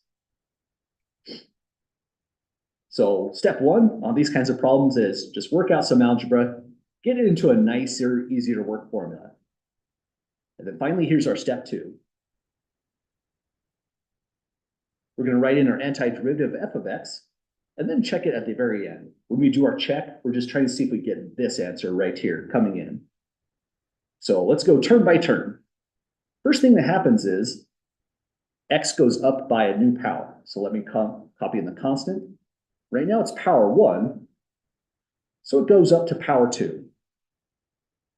So step 1 on these kinds of problems is just work out some algebra, get it into a nicer, easier to work formula. And then finally, here's our step 2. We're going to write in our antiderivative f of x, and then check it at the very end. When we do our check, we're just trying to see if we get this answer right here coming in. So let's go turn by turn. First thing that happens is x goes up by a new power. So let me copy in the constant. Right now it's power 1, so it goes up to power 2.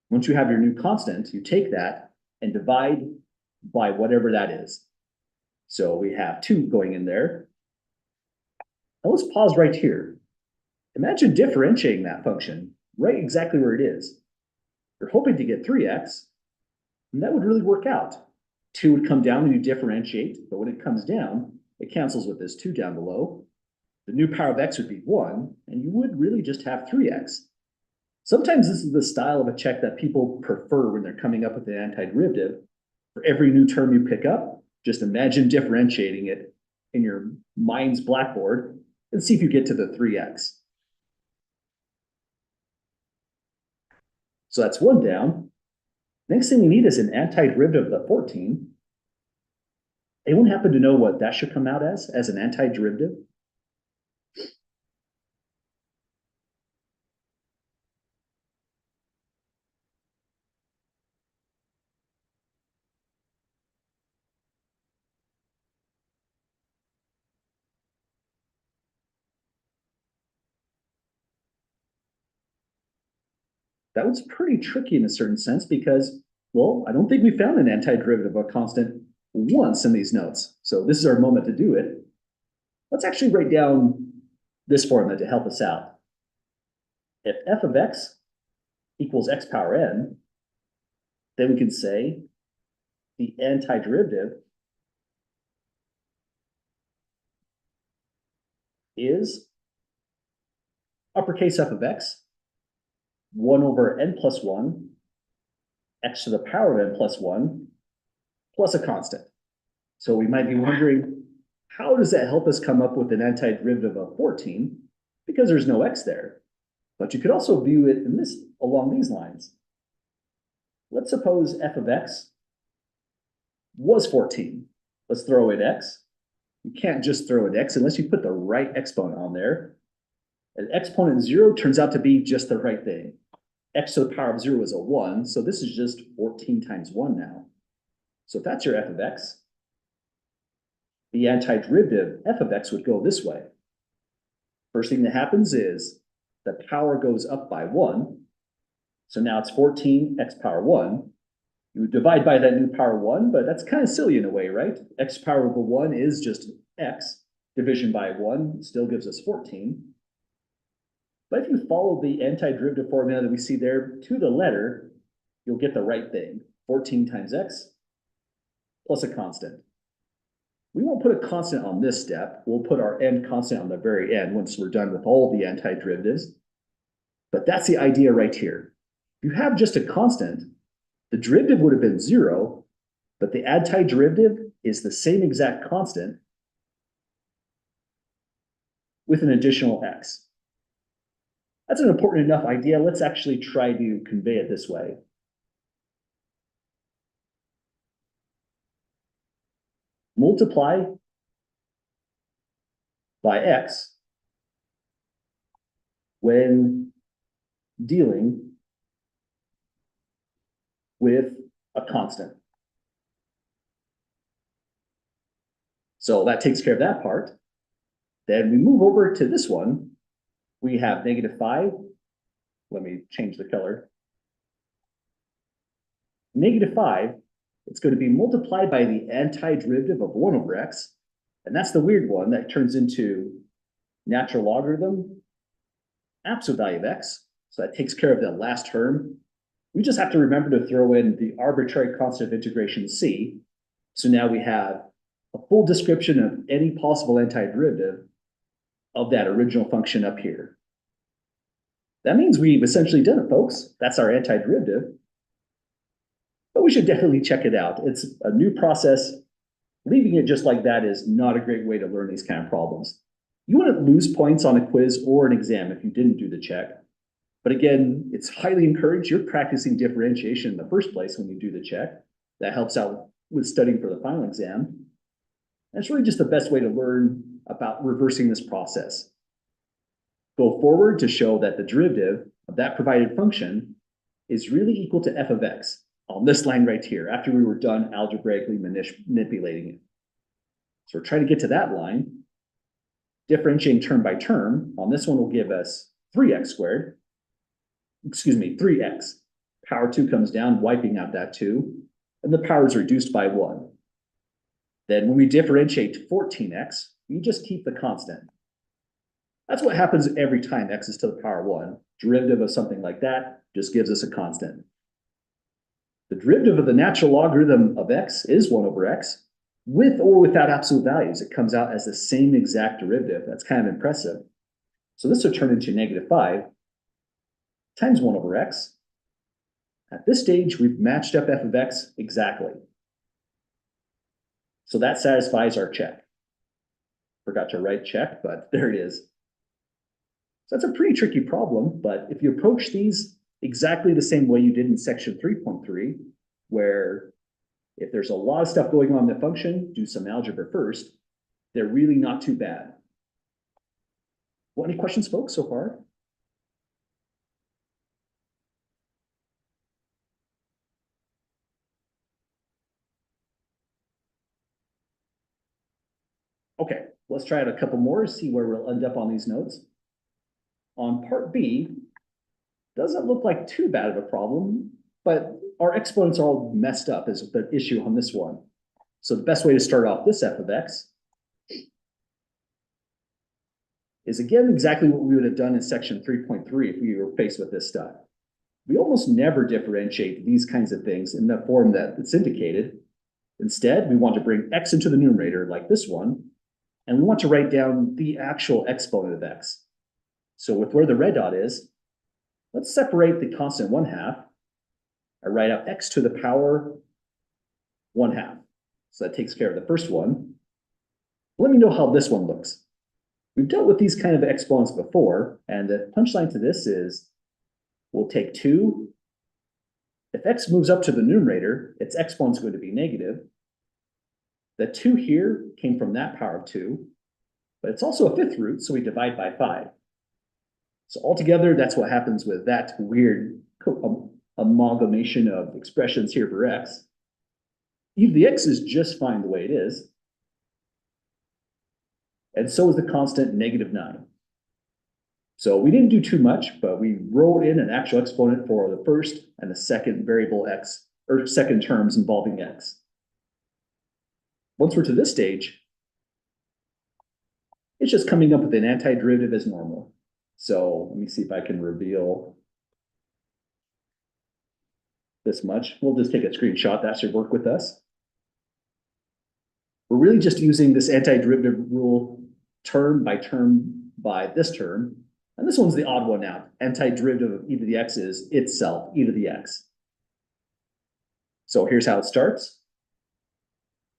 Once you have your new constant, you take that and divide by whatever that is. So we have 2 going in there. Now let's pause right here. Imagine differentiating that function right exactly where it is. You're hoping to get 3x, and that would really work out. 2 would come down when you differentiate, but when it comes down, it cancels with this 2 down below. The new power of x would be 1, and you would really just have 3x. Sometimes this is the style of a check that people prefer when they're coming up with an antiderivative. For every new term you pick up, just imagine differentiating it in your mind's blackboard and see if you get to the 3x. So that's 1 down. Next thing we need is an antiderivative of the 14. Anyone happen to know what that should come out as an antiderivative? That was pretty tricky in a certain sense because, well, I don't think we found an antiderivative of a constant once in these notes. So this is our moment to do it. Let's actually write down this formula to help us out. If f of x equals x power n, then we can say the antiderivative is uppercase f of x, 1 over n plus 1, x to the power of n plus 1, plus a constant. So we might be wondering, how does that help us come up with an antiderivative of 14? Because there's no x there. But you could also view it in this along these lines. Let's suppose f of x was 14. Let's throw in x. You can't just throw in x unless you put the right exponent on there. An exponent 0 turns out to be just the right thing. X to the power of 0 is a 1, so this is just 14 times 1 now. So if that's your f of x, the antiderivative f of x would go this way. First thing that happens is the power goes up by 1. So now it's 14 x power 1. You divide by that new power 1, but that's kind of silly in a way, right? X power of the 1 is just x. Division by 1 still gives us 14. But if you follow the antiderivative formula that we see there to the letter, you'll get the right thing. 14 times x plus a constant. We won't put a constant on this step. We'll put our end constant on the very end once we're done with all the antiderivatives. But that's the idea right here. If you have just a constant, the derivative would have been 0, but the antiderivative is the same exact constant with an additional x. That's an important enough idea. Let's actually try to convey it this way. Multiply by x when dealing with a constant. So that takes care of that part. Then we move over to this one. We have -5. Let me change the color. -5, it's going to be multiplied by the antiderivative of 1 over x. And that's the weird one that turns into natural logarithm absolute value of x. So that takes care of the last term. We just have to remember to throw in the arbitrary constant of integration c. So now we have a full description of any possible antiderivative of that original function up here. That means we've essentially done it, folks. That's our antiderivative. But we should definitely check it out. It's a new process. Leaving it just like that is not a great way to learn these kind of problems. You wouldn't lose points on a quiz or an exam if you didn't do the check. But again, it's highly encouraged. You're practicing differentiation in the first place when you do the check. That helps out with studying for the final exam. And it's really just the best way to learn about reversing this process. Go forward to show that the derivative of that provided function is really equal to f of x on this line right here, after we were done algebraically manipulating it. So we're trying to get to that line. Differentiating term by term, on this one will give us 3x squared. Excuse me, 3x. Power 2 comes down, wiping out that 2, and the power is reduced by 1. Then when we differentiate 14x, you just keep the constant. That's what happens every time x is to the power 1. Derivative of something like that just gives us a constant. The derivative of the natural logarithm of x is 1 over x. With or without absolute values, it comes out as the same exact derivative. That's kind of impressive. So this will turn into -5 times 1 over x. At this stage, we've matched up f of x exactly. So that satisfies our check. Forgot to write check, but there it is. So that's a pretty tricky problem, but if you approach these exactly the same way you did in section 3.3, where if there's a lot of stuff going on in the function, do some algebra first, they're really not too bad. Well, any questions, folks, so far? Okay, let's try out a couple more, see where we'll end up on these notes. On part B, doesn't look like too bad of a problem, but our exponents are all messed up is the issue on this one. So the best way to start off this f of x is again exactly what we would have done in section 3.3 if we were faced with this stuff. We almost never differentiate these kinds of things in the form that it's indicated. Instead, we want to bring x into the numerator like this one, and we want to write down the actual exponent of x. So with where the red dot is, let's separate the constant 1/2. I write out x to the power 1/2. So that takes care of the first one. Let me know how this one looks. We've dealt with these kind of exponents before, and the punchline to this is we'll take 2. If x moves up to the numerator, its exponent's going to be negative. The 2 here came from that power of 2, but it's also a 5th root, so we divide by 5. So altogether, that's what happens with that weird amalgamation of expressions here for x. E to the x is just fine the way it is. And so is the constant -9. So we didn't do too much, but we wrote in an actual exponent for the first and the second variable x, or second terms involving x. Once we're to this stage, it's just coming up with an antiderivative as normal. So let me see if I can reveal this much. We'll just take a screenshot. That should work with us. We're really just using this antiderivative rule term by this term. And this one's the odd one out. Antiderivative of e to the x is itself, e to the x. So here's how it starts.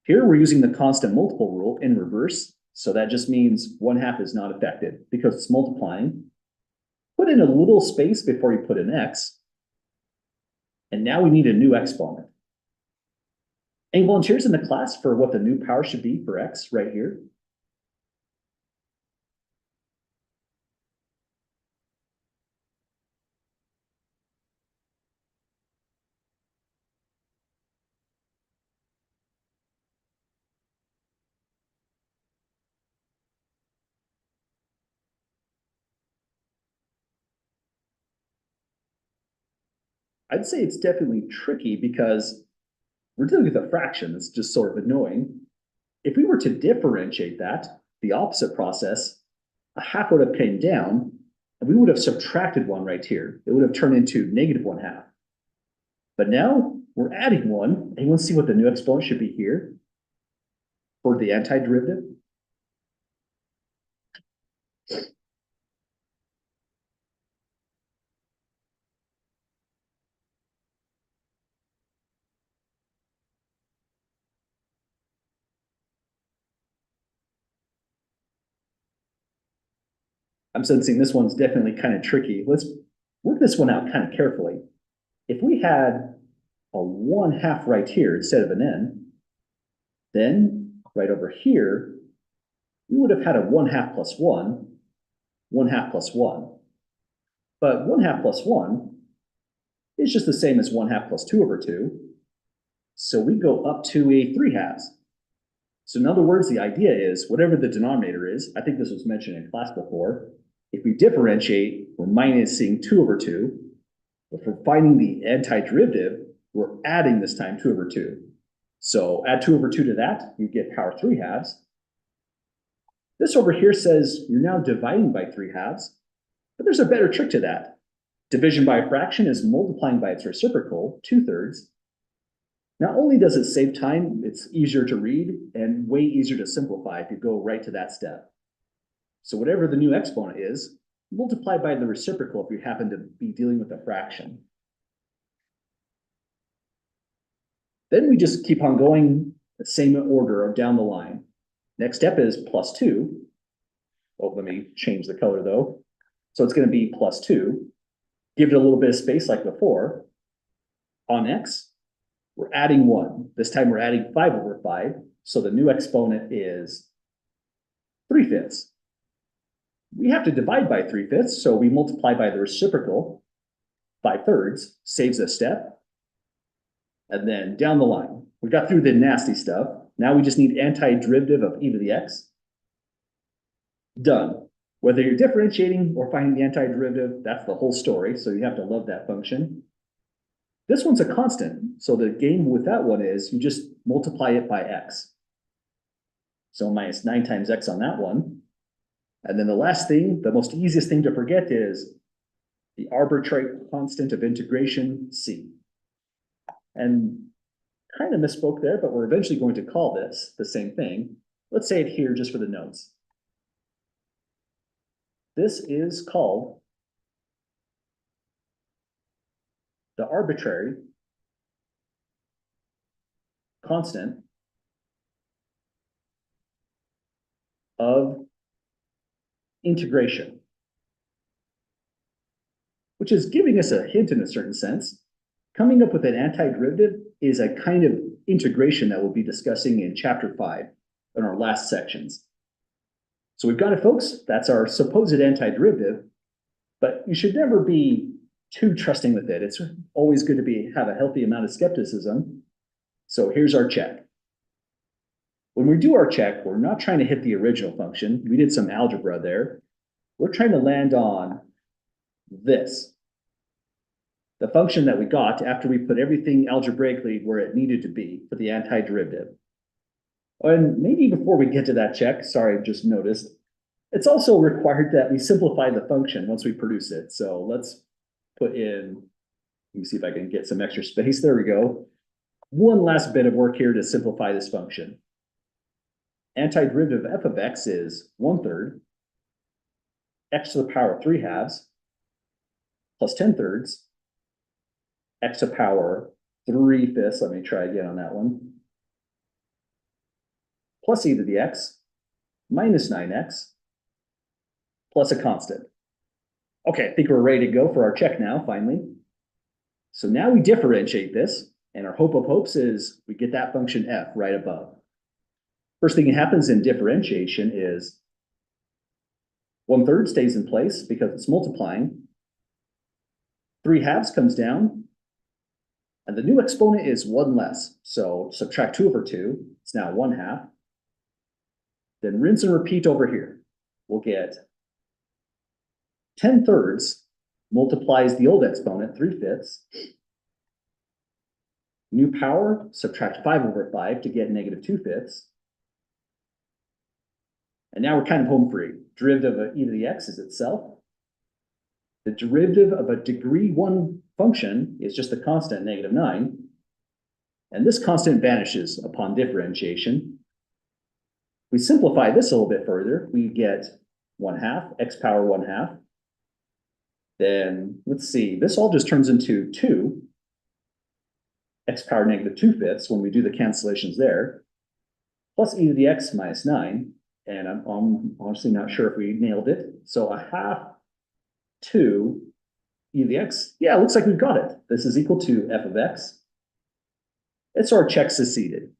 Here we're using the constant multiple rule in reverse. So that just means 1/2 is not affected because it's multiplying. Put in a little space before you put an x. And now we need a new exponent. Any volunteers in the class for what the new power should be for x right here? I'd say it's definitely tricky because we're dealing with a fraction that's just sort of annoying. If we were to differentiate that, the opposite process, a half would have came down, and we would have subtracted one right here. It would have turned into -1/2. But now we're adding one. Anyone see what the new exponent should be here for the antiderivative? I'm sensing this one's definitely kind of tricky. Let's work this one out kind of carefully. If we had a 1/2 right here instead of an n, then right over here, we would have had a 1/2 plus 1, 1/2 plus 1. But 1/2 plus 1 is just the same as 1/2 plus 2/2. So we go up to a 3/2. So in other words, the idea is whatever the denominator is, I think this was mentioned in class before, if we differentiate, we're minusing 2/2. But for finding the antiderivative, we're adding this time 2/2. So add 2/2 to that, you get power 3/2. This over here says you're now dividing by 3/2, but there's a better trick to that. Division by a fraction is multiplying by its reciprocal, 2/3. Not only does it save time, it's easier to read and way easier to simplify if you go right to that step. So whatever the new exponent is, multiply by the reciprocal if you happen to be dealing with a fraction. Then we just keep on going the same order down the line. Next step is +2. Oh, let me change the color though. So it's going to be +2. Give it a little bit of space like before. On x, we're adding 1. This time we're adding 5/5. So the new exponent is 3/5. We have to divide by 3/5, so we multiply by the reciprocal, 5/3, saves a step. And then down the line, we got through the nasty stuff. Now we just need antiderivative of e to the x. Done. Whether you're differentiating or finding the antiderivative, that's the whole story, so you have to love that function. This one's a constant, so the game with that one is you just multiply it by x. So -9 times x on that one. And then the last thing, the most easiest thing to forget is the arbitrary constant of integration, c. And kind of misspoke there, but we're eventually going to call this the same thing. Let's say it here just for the notes. This is called the arbitrary constant of integration, which is giving us a hint in a certain sense. Coming up with an antiderivative is a kind of integration that we'll be discussing in chapter 5 in our last sections. So we've got it, folks. That's our supposed antiderivative, but you should never be too trusting with it. It's always good to have a healthy amount of skepticism. So here's our check. When we do our check, we're not trying to hit the original function. We did some algebra there. We're trying to land on this. The function that we got after we put everything algebraically where it needed to be for the antiderivative. And maybe before we get to that check, sorry, I just noticed, it's also required that we simplify the function once we produce it. So let's put in, let me see if I can get some extra space. There we go. One last bit of work here to simplify this function. Antiderivative of f of x is 1/3 x to the power 3/2 plus 10/3 x to the power 3/5. Let me try again on that one. Plus e to the x minus 9x plus a constant. Okay, I think we're ready to go for our check now, finally. So now we differentiate this, and our hope of hopes is we get that function f right above. First thing that happens in differentiation is 1/3 stays in place because it's multiplying. 3/2 comes down. And the new exponent is 1 less. So subtract 2/2, it's now 1/2. Then rinse and repeat over here. We'll get 10/3 multiplies the old exponent, 3/5. New power, subtract 5/5 to get -2/5. And now we're kind of home free. Derivative of e to the x is itself. The derivative of a degree 1 function is just the constant -9. And this constant vanishes upon differentiation. We simplify this a little bit further. We get 1/2, x power 1/2. Then let's see, this all just turns into 2, x power -2/5 when we do the cancellations there, plus e to the x minus 9. And I'm honestly not sure if we nailed it. So 1/2 to e to the x. Yeah, it looks like we've got it. This is equal to f of x. It's our check succeeded.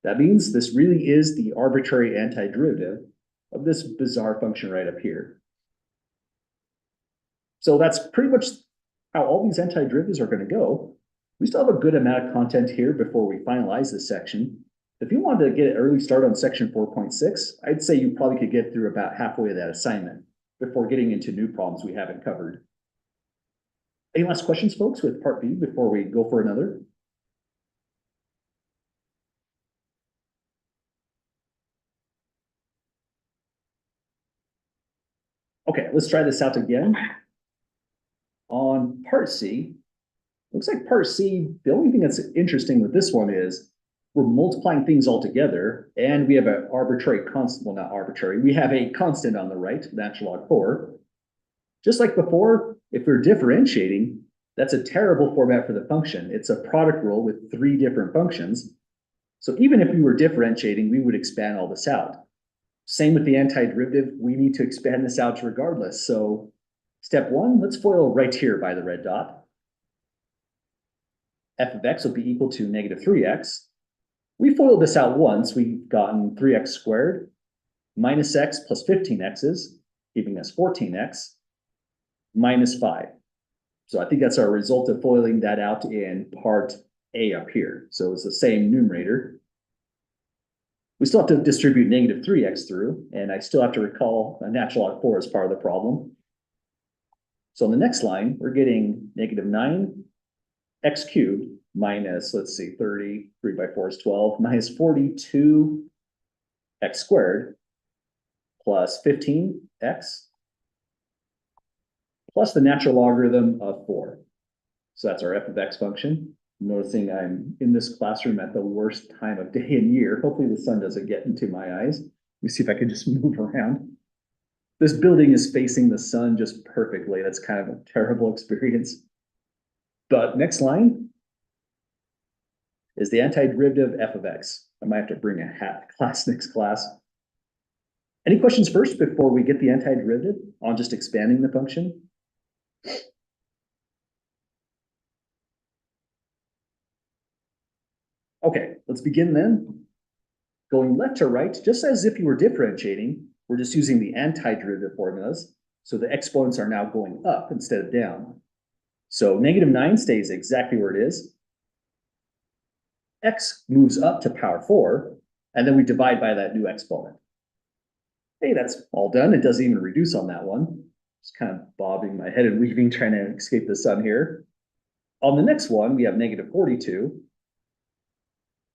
That means this really is the arbitrary antiderivative of this bizarre function right up here. So that's pretty much how all these antiderivatives are going to go. We still have a good amount of content here before we finalize this section. If you wanted to get an early start on section 4.6, I'd say you probably could get through about halfway of that assignment before getting into new problems we haven't covered. Any last questions, folks, with part B before we go for another? Okay, let's try this out again. On part C, looks like part C, the only thing that's interesting with this one is we're multiplying things all together, and we have an arbitrary constant, well, not arbitrary, we have a constant on the right, natural log 4. Just like before, if we're differentiating, that's a terrible format for the function. It's a product rule with 3 different functions. So even if we were differentiating, we would expand all this out. Same with the antiderivative, we need to expand this out regardless. So step 1, let's FOIL right here by the red dot. F of x will be equal to -3x. We FOILed this out once, we've gotten 3x squared minus x plus 15x's, giving us 14x minus 5. So I think that's our result of FOILing that out in part A up here. So it's the same numerator. We still have to distribute -3x through, and I still have to recall a natural log 4 as part of the problem. So on the next line, we're getting -9x cubed minus, let's see, 30, 3 by 4 is 12, minus 42x squared plus 15x plus the natural logarithm of 4. So that's our f of x function. Noticing I'm in this classroom at the worst time of day and year. Hopefully the sun doesn't get into my eyes. Let me see if I can just move around. This building is facing the sun just perfectly. That's kind of a terrible experience. But next line is the antiderivative f of x. I might have to bring a hat class next class. Any questions first before we get the antiderivative on just expanding the function? Okay, let's begin then. Going left to right, just as if you were differentiating, we're just using the antiderivative formulas. So the exponents are now going up instead of down. So -9 stays exactly where it is. X moves up to power 4, and then we divide by that new exponent. Hey, that's all done. It doesn't even reduce on that one. Just kind of bobbing my head and weaving, trying to escape the sun here. On the next one, we have -42.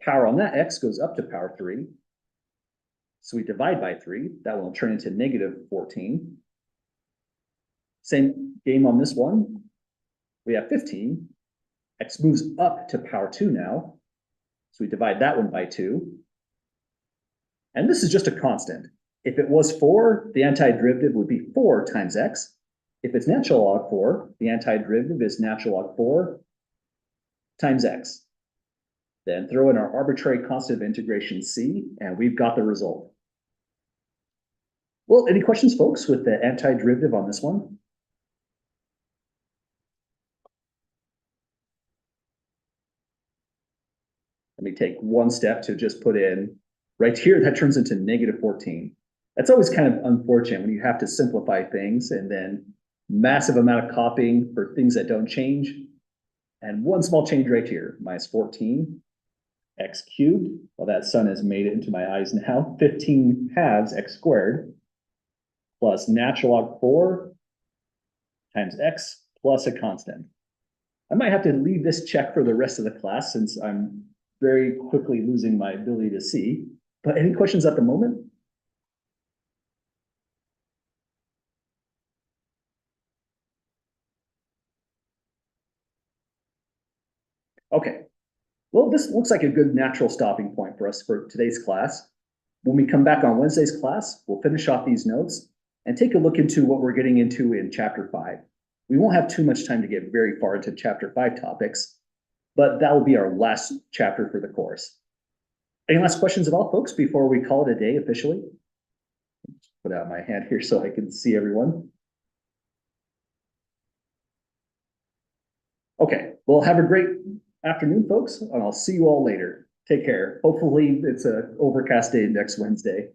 Power on that x goes up to power 3. So we divide by 3. That will turn into -14. Same game on this one. We have 15. X moves up to power 2 now. So we divide that one by 2. And this is just a constant. If it was 4, the antiderivative would be 4 times x. If it's natural log 4, the antiderivative is natural log 4 times x. Then throw in our arbitrary constant of integration c, and we've got the result. Well, any questions, folks, with the antiderivative on this one? Let me take one step to just put in right here, that turns into -14. That's always kind of unfortunate when you have to simplify things and then massive amount of copying for things that don't change. And one small change right here, -14 x cubed. Well, that sun has made it into my eyes now. 15 halves x squared plus natural log 4 times x plus a constant. I might have to leave this check for the rest of the class since I'm very quickly losing my ability to see. But any questions at the moment? Okay, well, this looks like a good natural stopping point for us for today's class. When we come back on Wednesday's class, we'll finish off these notes and take a look into what we're getting into in chapter 5. We won't have too much time to get very far into chapter 5 topics, but that will be our last chapter for the course. Any last questions at all, folks, before we call it a day officially? Put out my hand here so I can see everyone. Okay, well, have a great afternoon, folks, and I'll see you all later. Take care. Hopefully it's a overcast day next Wednesday.